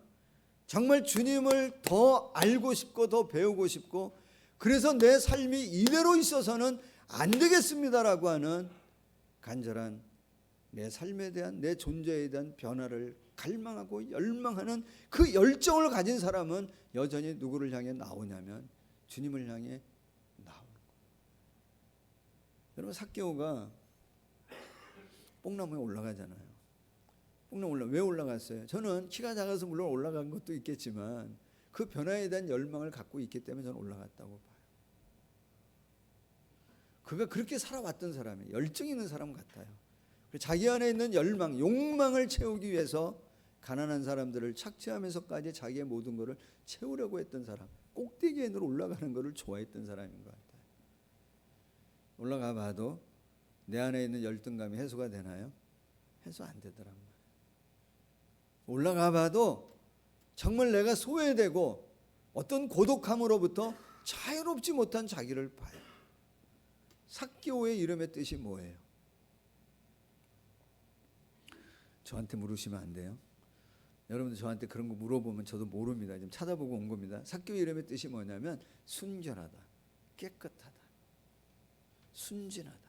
정말 주님을 더 알고 싶고 더 배우고 싶고, 그래서 내 삶이 이대로 있어서는 안 되겠습니다라고 하는 간절한 내 삶에 대한, 내 존재에 대한 변화를 갈망하고 열망하는 그 열정을 가진 사람은 여전히 누구를 향해 나오냐면 주님을 향해 나오는 거예요. 여러분, 삭개오가 뽕나무에 올라가잖아요. 뽕나무 왜 올라갔어요? 저는 키가 작아서 물론 올라간 것도 있겠지만 그 변화에 대한 열망을 갖고 있기 때문에 저는 올라갔다고 봐요. 그가 그렇게 살아왔던 사람이에요. 열정 있는 사람 같아요. 자기 안에 있는 열망, 욕망을 채우기 위해서 가난한 사람들을 착취하면서까지 자기의 모든 것을 채우려고 했던 사람, 꼭대기에 올라가는 것을 좋아했던 사람인 것 같아요. 올라가 봐도 내 안에 있는 열등감이 해소가 되나요? 해소 안 되더란 말이에요. 올라가 봐도 정말 내가 소외되고 어떤 고독함으로부터 자유롭지 못한 자기를 봐요. 삭개오의 이름의 뜻이 뭐예요? 저한테 물으시면 안 돼요. 여러분들 저한테 그런 거 물어보면 저도 모릅니다. 지금 찾아보고 온 겁니다. 삭개오 이름의 뜻이 뭐냐면 순결하다, 깨끗하다, 순진하다.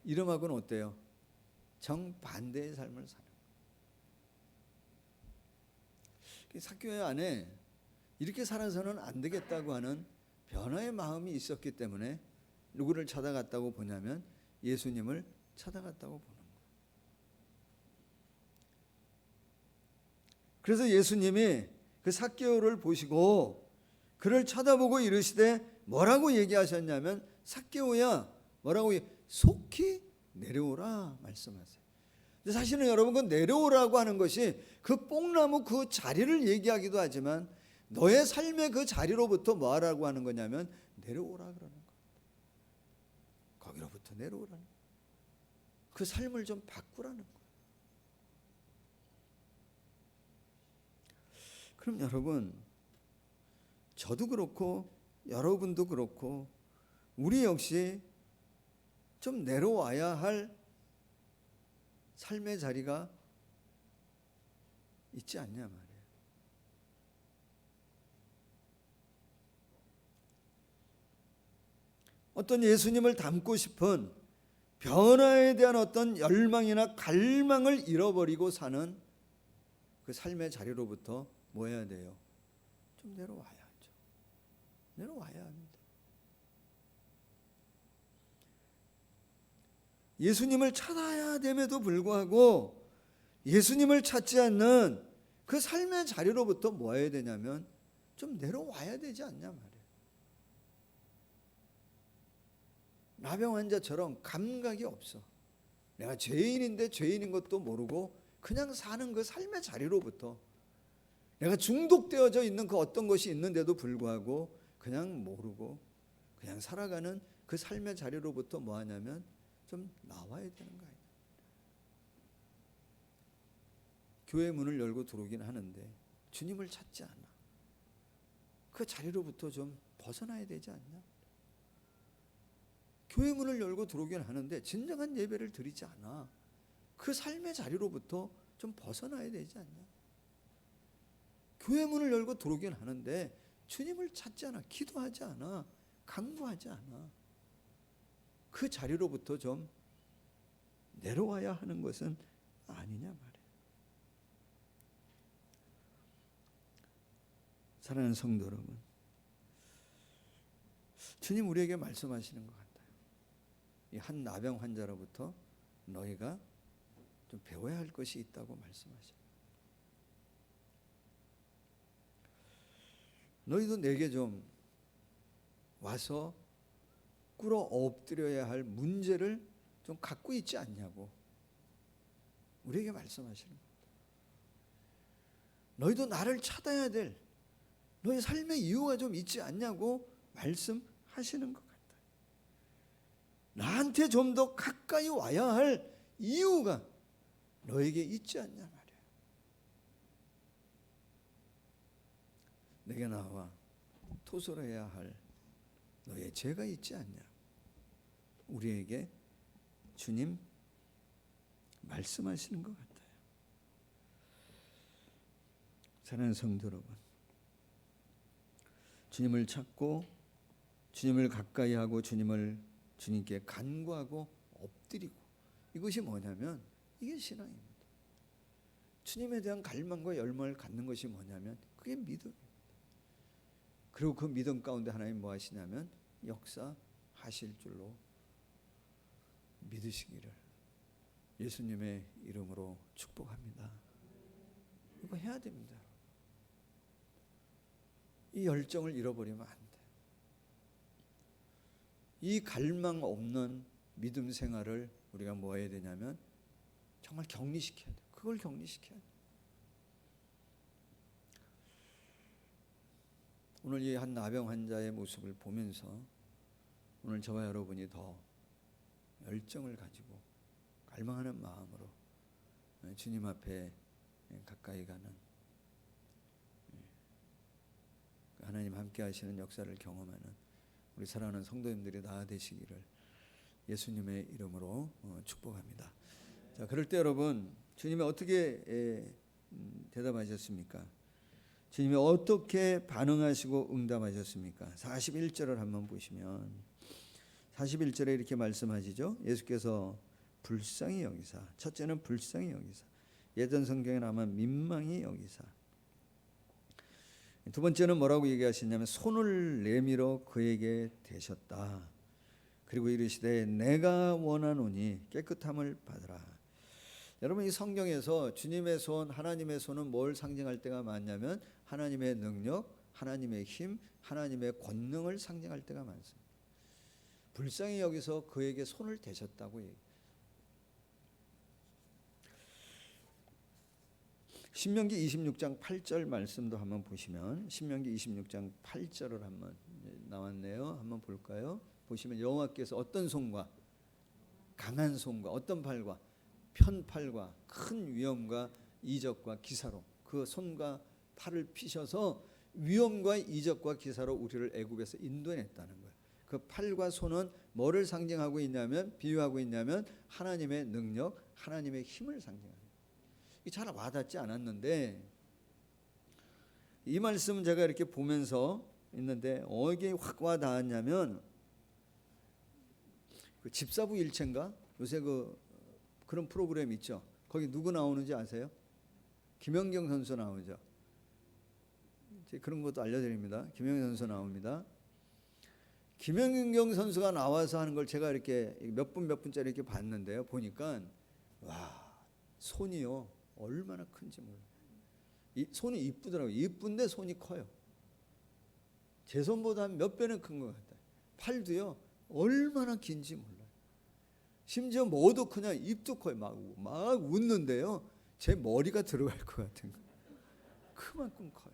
이름하고는 어때요? 정반대의 삶을 사는 거예요. 삭개오 안에 이렇게 살아서는 안 되겠다고 하는 변화의 마음이 있었기 때문에 누구를 찾아갔다고 보냐면 예수님을 찾아갔다고 보는 거예요. 그래서 예수님이 그 삭개오를 보시고 그를 쳐다보고 이르시되 뭐라고 얘기하셨냐면, 삭개오야, 뭐라고 속히 내려오라 말씀하세요. 근데 사실은 여러분, 그 내려오라고 하는 것이 그 뽕나무 그 자리를 얘기하기도 하지만 너의 삶의 그 자리로부터 뭐 하라고 하는 거냐면 내려오라 그러는 거예요. 거기로부터 내려오라는 거예요. 그 삶을 좀 바꾸라는 거예요. 그럼 여러분, 저도 그렇고 여러분도 그렇고 우리 역시 좀 내려와야 할 삶의 자리가 있지 않냐 말이에요. 어떤 예수님을 닮고 싶은 변화에 대한 어떤 열망이나 갈망을 잃어버리고 사는 그 삶의 자리로부터 뭐 해야 돼요? 좀 내려와야죠. 내려와야 합니다. 예수님을 찾아야 됨에도 불구하고 예수님을 찾지 않는 그 삶의 자리로부터 뭐 해야 되냐면 좀 내려와야 되지 않냐 말이에요. 나병 환자처럼 감각이 없어. 내가 죄인인데 죄인인 것도 모르고 그냥 사는 그 삶의 자리로부터, 내가 중독되어져 있는 그 어떤 것이 있는데도 불구하고 그냥 모르고 그냥 살아가는 그 삶의 자리로부터 뭐 하냐면 좀 나와야 되는 거예요. 교회 문을 열고 들어오긴 하는데 주님을 찾지 않아. 그 자리로부터 좀 벗어나야 되지 않냐? 교회 문을 열고 들어오긴 하는데 진정한 예배를 드리지 않아. 그 삶의 자리로부터 좀 벗어나야 되지 않냐? 교회 문을 열고 들어오긴 하는데 주님을 찾지 않아. 기도하지 않아. 간구하지 않아. 그 자리로부터 좀 내려와야 하는 것은 아니냐 말이에요. 사랑하는 성도 여러분, 주님 우리에게 말씀하시는 것 같아요. 이 한 나병 환자로부터 너희가 좀 배워야 할 것이 있다고 말씀하셔요. 너희도 내게 좀 와서 꿇어 엎드려야 할 문제를 좀 갖고 있지 않냐고 우리에게 말씀하시는 겁니다. 너희도 나를 찾아야 될 너희 삶의 이유가 좀 있지 않냐고 말씀하시는 것 같아요. 나한테 좀 더 가까이 와야 할 이유가 너에게 있지 않냐 말이야. 내게 나와 토설해야 할 너의 죄가 있지 않냐. 우리에게 주님 말씀하시는 것 같아요. 사랑하는 성도 여러분, 주님을 찾고 주님을 가까이 하고 주님께 간구하고 엎드리고, 이것이 뭐냐면 이게 신앙입니다. 주님에 대한 갈망과 열망을 갖는 것이 뭐냐면 그게 믿음입니다. 그리고 그 믿음 가운데 하나님 뭐 하시냐면 역사하실 줄로 믿으시기를 예수님의 이름으로 축복합니다. 이거 해야 됩니다. 이 열정을 잃어버리면 안 돼요. 이 갈망 없는 믿음 생활을 우리가 뭐 해야 되냐면 정말 격리시켜야 돼요. 그걸 격리시켜야 돼요. 오늘 이 한 나병 환자의 모습을 보면서 오늘 저와 여러분이 더 열정을 가지고 갈망하는 마음으로 주님 앞에 가까이 가는, 하나님 함께 하시는 역사를 경험하는 우리 사랑하는 성도님들이 다 되시기를 예수님의 이름으로 축복합니다. 자, 그럴 때 여러분, 주님이 어떻게 대답하셨습니까? 주님이 어떻게 반응하시고 응답하셨습니까? 41절을 한번 보시면 41절에 이렇게 말씀하시죠. 예수께서 불쌍히 여기사, 첫째는 불쌍히 여기사, 예전 성경에 아마 민망히 여기사, 두 번째는 뭐라고 얘기하시냐면 손을 내밀어 그에게 대셨다. 그리고 이르시되 내가 원하노니 깨끗함을 받으라. 여러분, 이 성경에서 주님의 손, 하나님의 손은 뭘 상징할 때가 많냐면 하나님의 능력, 하나님의 힘, 하나님의 권능을 상징할 때가 많습니다. 불쌍히 여기서 그에게 손을 대셨다고 얘기해요. 신명기 26장 8절 말씀도 한번 보시면, 신명기 26장 8절을 한번 나왔네요. 한번 볼까요? 보시면 여호와께서 어떤 손과, 강한 손과, 어떤 팔과, 편팔과 큰 위엄과 이적과 기사로 그 손과 팔을 피셔서 위험과 이적과 기사로 우리를 애굽에서 인도해냈다는 거예요. 그 팔과 손은 뭐를 상징하고 있냐면, 비유하고 있냐면 하나님의 능력, 하나님의 힘을 상징합니다. 이게 잘 와닿지 않았는데 이 말씀은 제가 이렇게 보면서 있는데 어디에 확 와닿았냐면 그 집사부 일체인가? 요새 그런 프로그램 있죠. 거기 누구 나오는지 아세요? 김연경 선수 나오죠. 그런 것도 알려드립니다. 김연경 선수 나옵니다. 김연경 선수가 나와서 하는 걸 제가 이렇게 몇 분짜리 이렇게 봤는데요. 보니까 와, 손이요 얼마나 큰지 몰라요. 이 손이 이쁘더라고요. 이쁜데 손이 커요. 제 손보다 몇 배는 큰 것 같아요. 팔도요 얼마나 긴지 몰라요. 심지어 뭐도 그냥 입도 커요. 막 웃는데요 제 머리가 들어갈 것 같은 거예요. 그만큼 커요.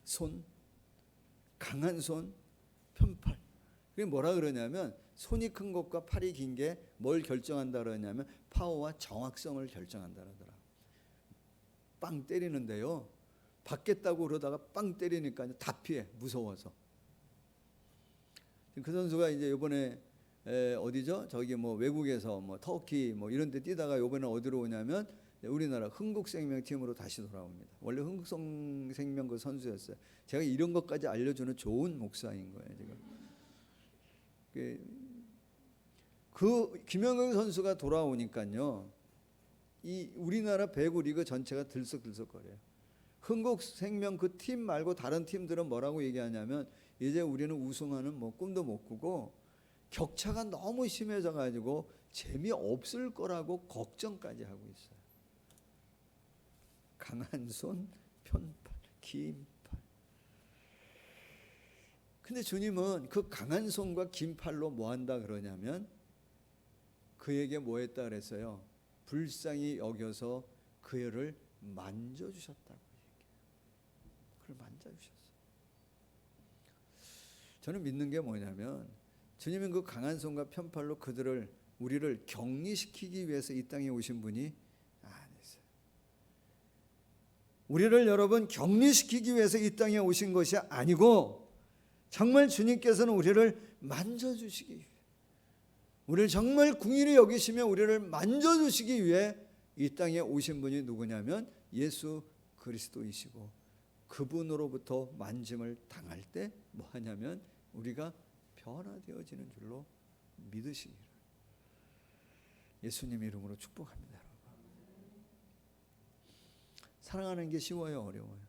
손, 강한 손, 편팔. 그게 뭐라 그러냐면 손이 큰 것과 팔이 긴 게 뭘 결정한다 그러냐면 파워와 정확성을 결정한다 그러더라. 빵 때리는데요 받겠다고 그러다가 빵 때리니까 다 피해, 무서워서. 그 선수가 이제 이번에 어디죠? 저기 뭐 외국에서 뭐 터키 뭐 이런 데 뛰다가 이번에 어디로 오냐면 우리나라 흥국생명 팀으로 다시 돌아옵니다. 원래 흥국생명 그 선수였어요. 제가 이런 것까지 알려주는 좋은 목사인 거예요 지금. 그 김연경 선수가 돌아오니까요 이 우리나라 배구 리그 전체가 들썩들썩거려요. 흥국생명 그 팀 말고 다른 팀들은 뭐라고 얘기하냐면 이제 우리는 우승하는 뭐 꿈도 못 꾸고 격차가 너무 심해져 가지고 재미없을 거라고 걱정까지 하고 있어요. 강한 손, 편팔, 긴 팔. 근데 주님은 그 강한 손과 긴 팔로 뭐 한다 그러냐면 그에게 뭐 했다 그랬어요? 불쌍히 여겨서 그를 만져주셨다고 얘기해요. 그를 만져주셨어요. 저는 믿는 게 뭐냐면 주님은 그 강한 손과 편팔로 우리를 격리시키기 위해서 이 땅에 오신 분이 아니세요. 우리를 여러분 격리시키기 위해서 이 땅에 오신 것이 아니고 정말 주님께서는 우리를 만져주시기 위해, 우리를 정말 긍휼히 여기시며 우리를 만져주시기 위해 이 땅에 오신 분이 누구냐면 예수 그리스도이시고 그분으로부터 만짐을 당할 때 뭐 하냐면 우리가 변화되어지는 줄로 믿으시기를. 예수님 이름으로 축복합니다. 여러분. 사랑하는 게 쉬워요, 어려워요?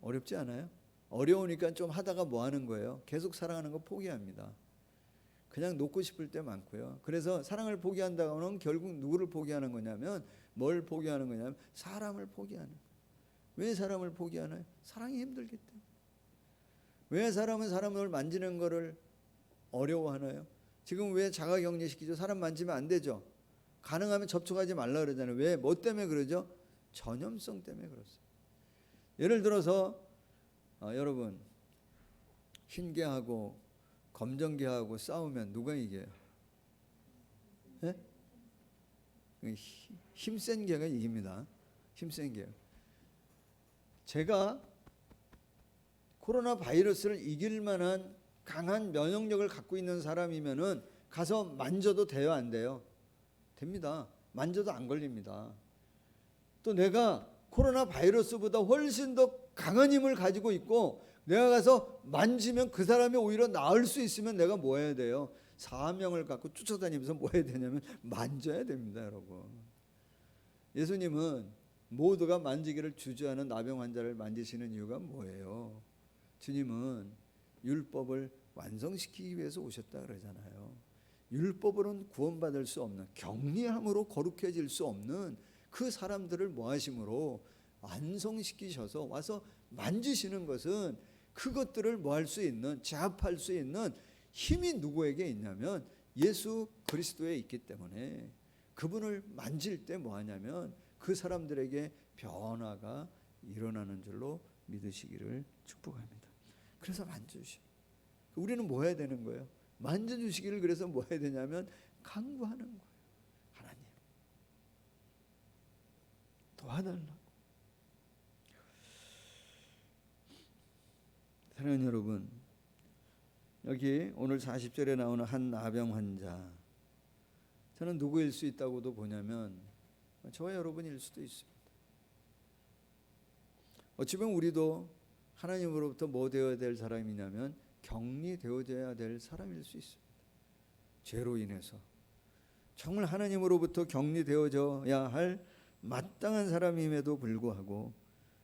어렵지 않아요? 어려우니까 좀 하다가 뭐 하는 거예요? 계속 사랑하는 거 포기합니다. 그냥 놓고 싶을 때 많고요. 그래서 사랑을 포기한다고는 결국 누구를 포기하는 거냐면 뭘 포기하는 거냐면 사람을 포기하는 거예요. 왜 사람을 포기하나요? 사랑이 힘들기 때문에. 왜 사람은 사람을 만지는 거를 어려워하나요? 지금 왜 자가격리시키죠? 사람 만지면 안 되죠. 가능하면 접촉하지 말라 그러잖아요. 왜? 뭐 때문에 그러죠? 전염성 때문에 그렇습니다. 예를 들어서 여러분 흰개하고 검정개하고 싸우면 누가 이겨요? 네? 힘센 개가 이깁니다. 힘센 개요. 제가 코로나 바이러스를 이길 만한 강한 면역력을 갖고 있는 사람이면은 가서 만져도 돼요, 안 돼요? 됩니다. 만져도 안 걸립니다. 또 내가 코로나 바이러스보다 훨씬 더 강한 힘을 가지고 있고 내가 가서 만지면 그 사람이 오히려 나을 수 있으면 내가 뭐 해야 돼요? 사명을 갖고 쫓아다니면서 뭐 해야 되냐면 만져야 됩니다, 여러분. 예수님은 모두가 만지기를 주저하는 나병 환자를 만지시는 이유가 뭐예요? 주님은 율법을 완성시키기 위해서 오셨다 그러잖아요. 율법으로는 구원받을 수 없는, 경리함으로 거룩해질 수 없는 그 사람들을 뭐 하심으로 완성시키셔서 와서 만지시는 것은 그것들을 뭐 할 수 있는, 제압할 수 있는 힘이 누구에게 있냐면 예수 그리스도에 있기 때문에 그분을 만질 때 뭐 하냐면 그 사람들에게 변화가 일어나는 줄로 믿으시기를 축복합니다. 그래서 만져주시. 우리는 뭐 해야 되는 거예요? 만져주시기를. 그래서 뭐 해야 되냐면 간구하는 거예요. 하나님, 도와달라고. 사랑하는 여러분, 여기 오늘 40절에 나오는 한 나병 환자, 저는 누구일 수 있다고도 보냐면 저와 여러분일 수도 있습니다. 어찌 보면 우리도 하나님으로부터 뭐 되어야 될 사람이냐면 격리되어져야 될 사람일 수 있습니다. 죄로 인해서 정말 하나님으로부터 격리되어져야 할 마땅한 사람임에도 불구하고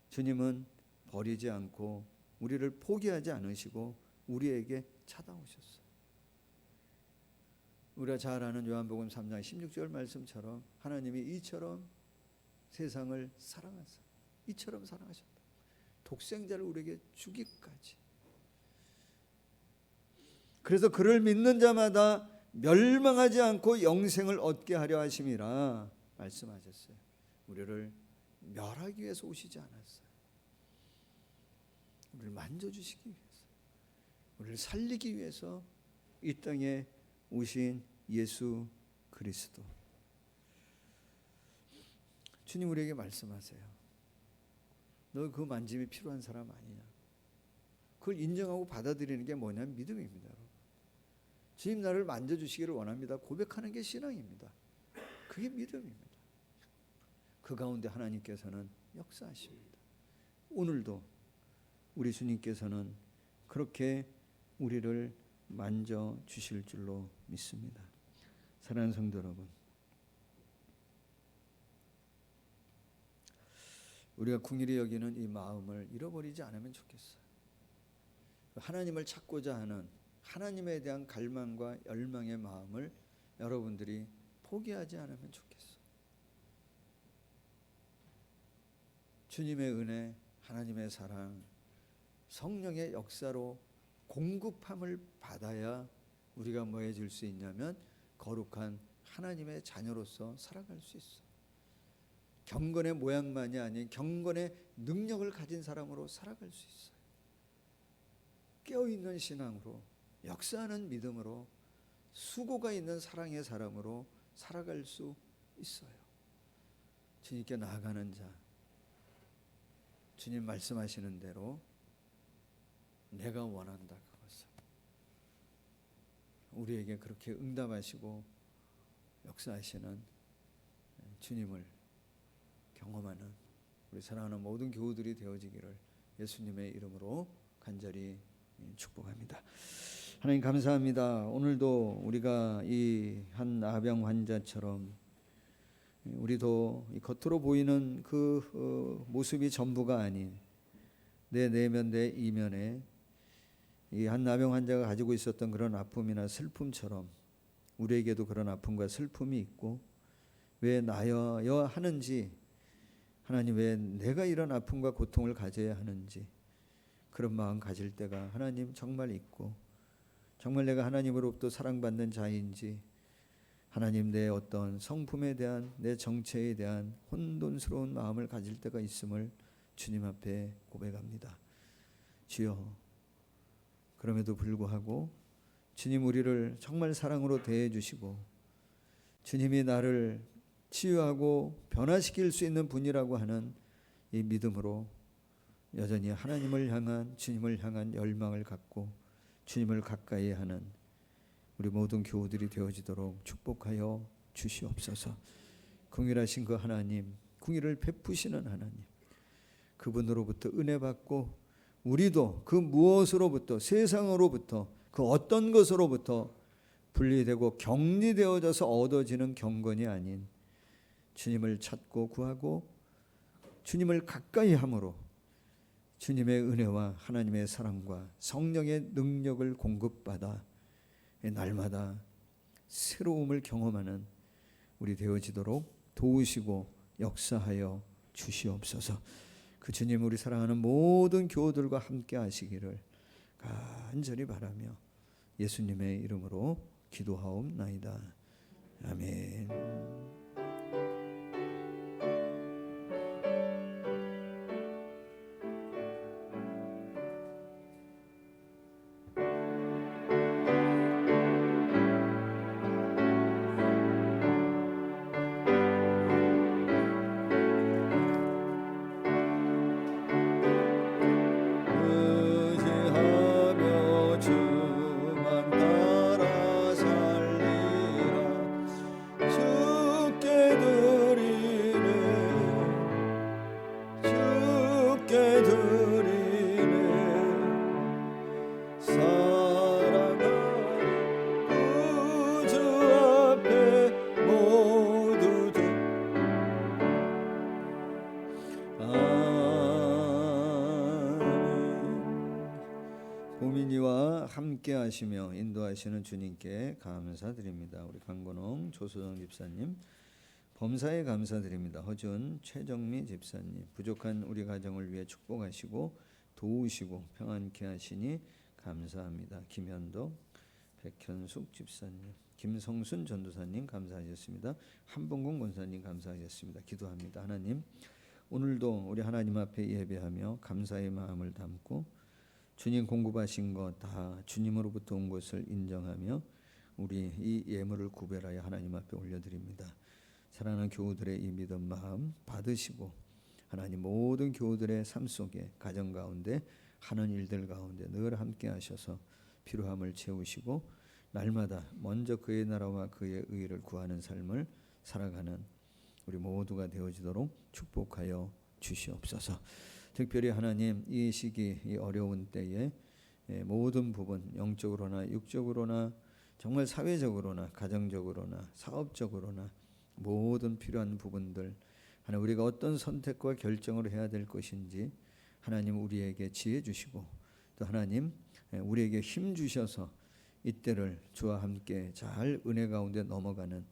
주님은 버리지 않고 우리를 포기하지 않으시고 우리에게 찾아오셨어요. 우리가 잘 아는 요한복음 3장 16절 말씀처럼 하나님이 이처럼 세상을 사랑하사 이처럼 사랑하셨다. 독생자를 우리에게 주기까지. 그래서 그를 믿는 자마다 멸망하지 않고 영생을 얻게 하려 하심이라 말씀하셨어요. 우리를 멸하기 위해서 오시지 않았어요. 우리를 만져주시기 위해서, 우리를 살리기 위해서 이 땅에 오신 예수 그리스도. 주님 우리에게 말씀하세요. 너 그 만짐이 필요한 사람 아니냐. 그걸 인정하고 받아들이는 게 뭐냐면 믿음입니다. 주님 나를 만져주시기를 원합니다. 고백하는 게 신앙입니다. 그게 믿음입니다. 그 가운데 하나님께서는 역사하십니다. 오늘도 우리 주님께서는 그렇게 우리를 만져주실 줄로 믿습니다. 사랑하는 성도 여러분, 우리가 긍휼히 여기는 이 마음을 잃어버리지 않으면 좋겠어요. 하나님을 찾고자 하는 하나님에 대한 갈망과 열망의 마음을 여러분들이 포기하지 않으면 좋겠어요. 주님의 은혜, 하나님의 사랑, 성령의 역사로 공급함을 받아야 우리가 뭐 해줄 수 있냐면 거룩한 하나님의 자녀로서 살아갈 수 있어요. 경건의 모양만이 아닌 경건의 능력을 가진 사람으로 살아갈 수 있어요. 깨어있는 신앙으로, 역사하는 믿음으로, 수고가 있는 사랑의 사람으로 살아갈 수 있어요. 주님께 나아가는 자, 주님 말씀하시는 대로 내가 원한다 그것을 우리에게 그렇게 응답하시고 역사하시는 주님을 경험하는 우리 사랑하는 모든 교우들이 되어지기를 예수님의 이름으로 간절히 축복합니다. 하나님 감사합니다. 오늘도 우리가 이 한 나병 환자처럼 우리도 겉으로 보이는 그 모습이 전부가 아닌 내 내면 내 이면에 이 한 나병 환자가 가지고 있었던 그런 아픔이나 슬픔처럼 우리에게도 그런 아픔과 슬픔이 있고 왜 나여야 하는지, 하나님 왜 내가 이런 아픔과 고통을 가져야 하는지 그런 마음 가질 때가 하나님 정말 있고, 정말 내가 하나님으로부터 사랑받는 자인지, 하나님 내 어떤 성품에 대한 내 정체에 대한 혼돈스러운 마음을 가질 때가 있음을 주님 앞에 고백합니다. 주여, 그럼에도 불구하고 주님 우리를 정말 사랑으로 대해 주시고 주님이 나를 치유하고 변화시킬 수 있는 분이라고 하는 이 믿음으로 여전히 하나님을 향한, 주님을 향한 열망을 갖고 주님을 가까이 하는 우리 모든 교우들이 되어지도록 축복하여 주시옵소서. 긍휼하신 그 하나님, 긍휼을 베푸시는 하나님, 그분으로부터 은혜 받고 우리도 그 무엇으로부터, 세상으로부터, 그 어떤 것으로부터 분리되고 격리되어져서 얻어지는 경건이 아닌 주님을 찾고 구하고 주님을 가까이 함으로 주님의 은혜와 하나님의 사랑과 성령의 능력을 공급받아 날마다 새로움을 경험하는 우리 되어지도록 도우시고 역사하여 주시옵소서. 그 주님 우리 사랑하는 모든 교우들과 함께 하시기를 간절히 바라며 예수님의 이름으로 기도하옵나이다. 아멘. 보민이와 함께 하시며 인도하시는 주님께 감사드립니다. 우리 강건홍 조소정 집사님, 범사에 감사드립니다. 허준 최정미 집사님, 부족한 우리 가정을 위해 축복하시고 도우시고 평안케 하시니 감사합니다. 김현덕, 백현숙 집사님, 김성순 전도사님 감사하셨습니다. 한봉공 권사님 감사하셨습니다. 기도합니다. 하나님, 오늘도 우리 하나님 앞에 예배하며 감사의 마음을 담고 주님 공급하신 것 다 주님으로부터 온 것을 인정하며 우리 이 예물을 구별하여 하나님 앞에 올려드립니다. 사랑하는 교우들의 이 믿음 마음 받으시고 하나님 모든 교우들의 삶 속에 가정 가운데 하는 일들 가운데 늘 함께 하셔서 필요함을 채우시고 날마다 먼저 그의 나라와 그의 의를 구하는 삶을 살아가는 우리 모두가 되어지도록 축복하여 주시옵소서. 특별히 하나님, 이 시기 이 어려운 때에 모든 부분 영적으로나 육적으로나 정말 사회적으로나 가정적으로나 사업적으로나 모든 필요한 부분들 하나님, 우리가 어떤 선택과 결정을 해야 될 것인지 하나님 우리에게 지혜 주시고 또 하나님 우리에게 힘 주셔서 이때를 주와 함께 잘 은혜 가운데 넘어가는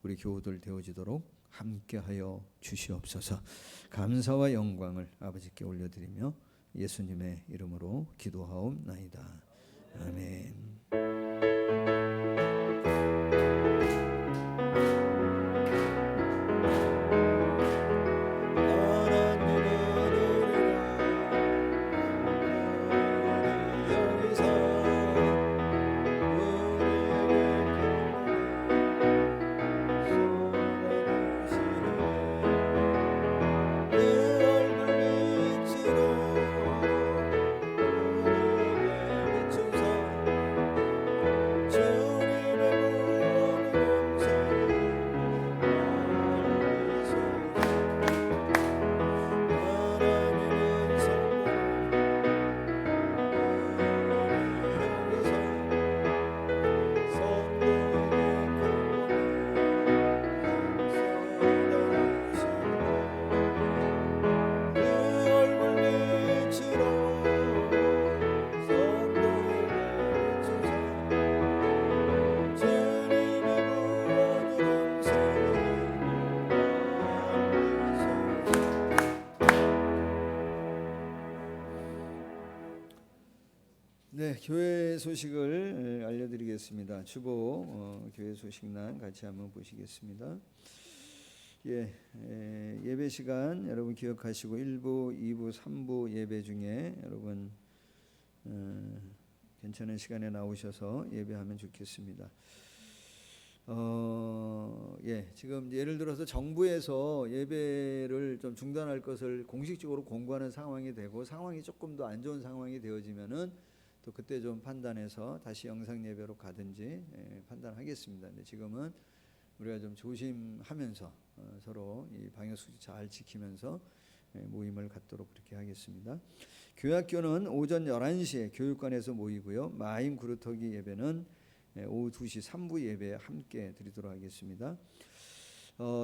우리 교우들 되어지도록 함께하여 주시옵소서. 감사와 영광을 아버지께 올려드리며 예수님의 이름으로 기도하옵나이다. 아멘. 네, 교회 소식을 알려드리겠습니다. 주보 교회 소식란 같이 한번 보시겠습니다. 예배 시간 여러분 기억하시고 1부, 2부, 3부 예배 중에 여러분 괜찮은 시간에 나오셔서 예배하면 좋겠습니다. 지금 예를 들어서 정부에서 예배를 좀 중단할 것을 공식적으로 공고하는 상황이 되고 상황이 조금 더 안 좋은 상황이 되어지면은 또 그때 좀 판단해서 다시 영상 예배로 가든지 판단하겠습니다. 근데 지금은 우리가 좀 조심하면서 서로 이 방역 수칙 잘 지키면서 모임을 갖도록 그렇게 하겠습니다. 교회학교는 오전 11시에 교육관에서 모이고요. 마임 구루터기 예배는 오후 2시 3부 예배에 함께 드리도록 하겠습니다.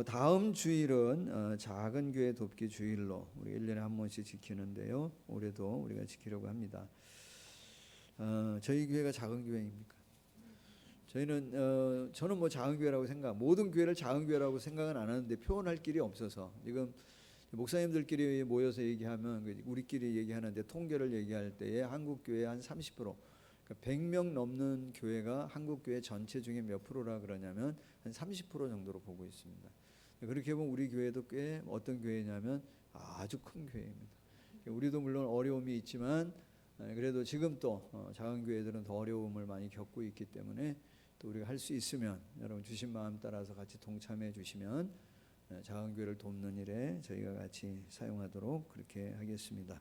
다음 주일은 작은 교회 돕기 주일로 우리 1년에 한 번씩 지키는데요. 올해도 우리가 지키려고 합니다. 저희 교회가 작은 교회입니까? 저는 뭐 작은 교회라고 모든 교회를 작은 교회라고 생각은 안 하는데 표현할 길이 없어서 지금 목사님들끼리 모여서 얘기하면 우리끼리 얘기하는데 통계를 얘기할 때에 한국 교회 한 30%, 그러니까 100명 넘는 교회가 한국 교회 전체 중에 몇 프로라 그러냐면 한 30% 정도로 보고 있습니다. 그렇게 보면 우리 교회도 꽤 어떤 교회냐면 아주 큰 교회입니다. 우리도 물론 어려움이 있지만 그래도 지금 또 작은 교회들은 더 어려움을 많이 겪고 있기 때문에 또 우리가 할 수 있으면 여러분 주신 마음 따라서 같이 동참해 주시면 작은 교회를 돕는 일에 저희가 같이 사용하도록 그렇게 하겠습니다.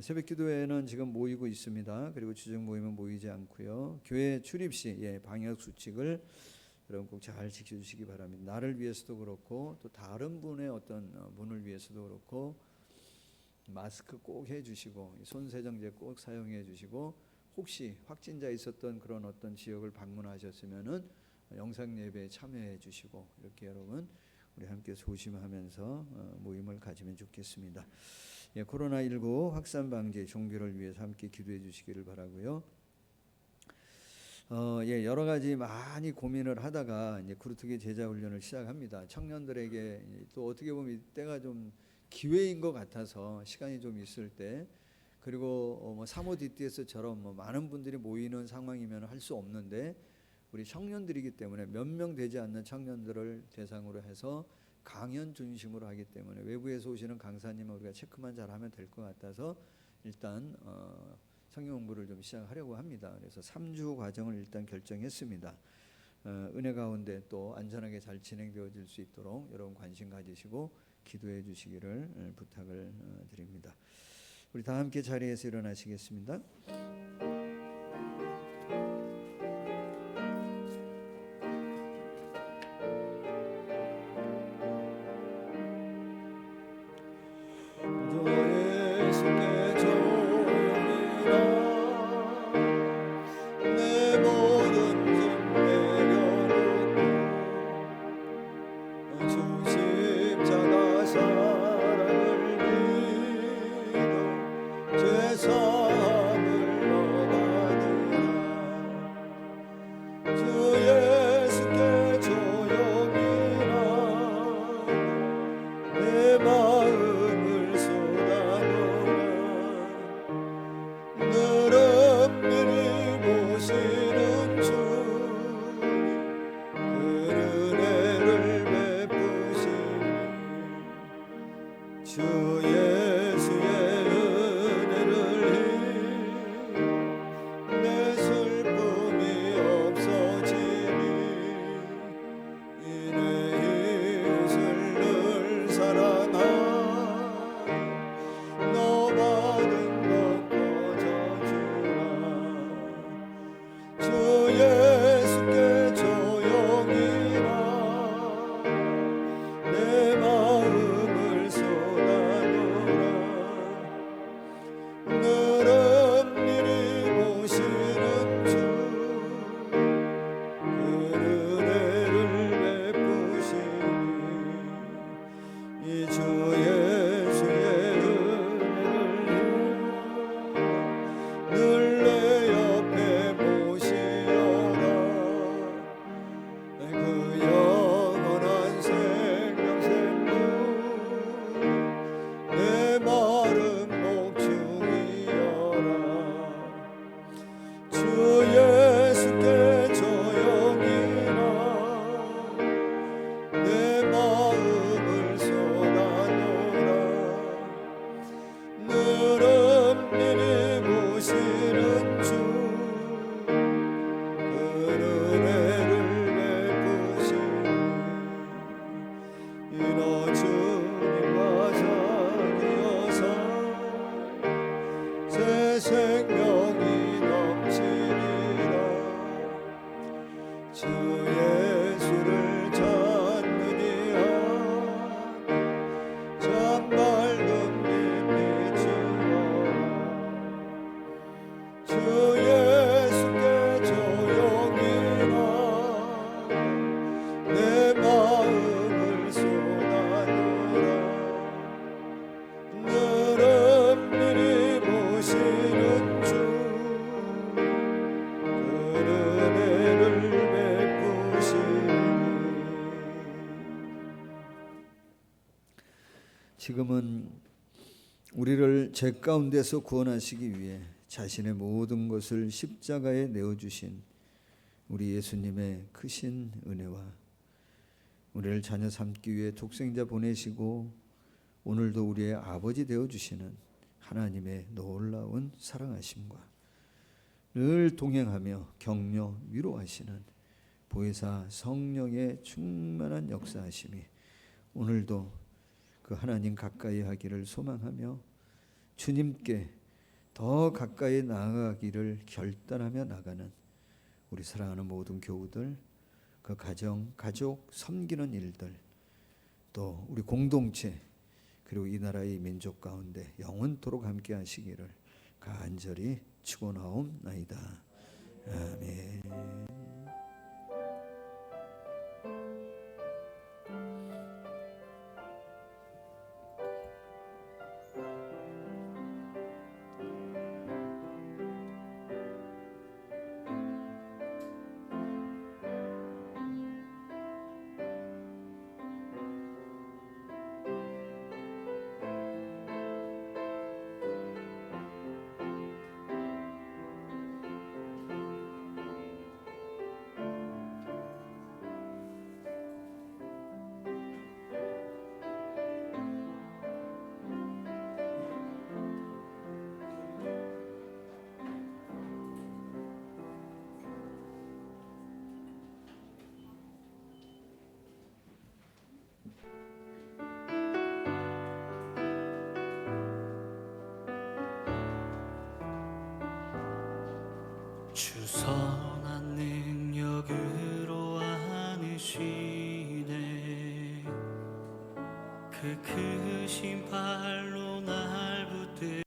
새벽기도회는 지금 모이고 있습니다. 그리고 주중 모임은 모이지 않고요. 교회 출입 시 방역 수칙을 여러분 꼭 잘 지켜주시기 바랍니다. 나를 위해서도 그렇고 또 다른 분의 어떤 분을 위해서도 그렇고 마스크 꼭 해주시고 손세정제 꼭 사용해 주시고 혹시 확진자 있었던 그런 어떤 지역을 방문하셨으면은 영상 예배에 참여해 주시고 이렇게 여러분 우리 함께 조심하면서 모임을 가지면 좋겠습니다. 코로나19 확산 방지 종교를 위해서 함께 기도해 주시기를 바라고요. 여러 가지 많이 고민을 하다가 이제 구루트기 제자 훈련을 시작합니다. 청년들에게 또 어떻게 보면 때가 좀 기회인 것 같아서 시간이 좀 있을 때, 그리고 사모 DTS처럼 많은 분들이 모이는 상황이면 할 수 없는데 우리 청년들이기 때문에 몇 명 되지 않는 청년들을 대상으로 해서 강연 중심으로 하기 때문에 외부에서 오시는 강사님은 우리가 체크만 잘하면 될 것 같아서 일단 성경 공부를 좀 시작하려고 합니다. 그래서 3주 과정을 일단 결정했습니다. 은혜 가운데 또 안전하게 잘 진행되어질 수 있도록 여러분 관심 가지시고 기도해 주시기를 부탁을 드립니다. 우리 다 함께 자리에서 일어나시겠습니다. 지금은 우리를 죄 가운데서 구원하시기 위해 자신의 모든 것을 십자가에 내어주신 우리 예수님의 크신 은혜와 우리를 자녀 삼기 위해 독생자 보내시고 오늘도 우리의 아버지 되어주시는 하나님의 놀라운 사랑하심과 늘 동행하며 격려 위로하시는 보혜사 성령의 충만한 역사하심이 오늘도 그 하나님 가까이 하기를 소망하며 주님께 더 가까이 나아가기를 결단하며 나가는 우리 사랑하는 모든 교우들, 그 가정, 가족 섬기는 일들, 또 우리 공동체, 그리고 이 나라의 민족 가운데 영원토록 함께 하시기를 간절히 축원하옵나이다. 아멘. 주 선한 능력으로 안으시네 그 크신 발로 나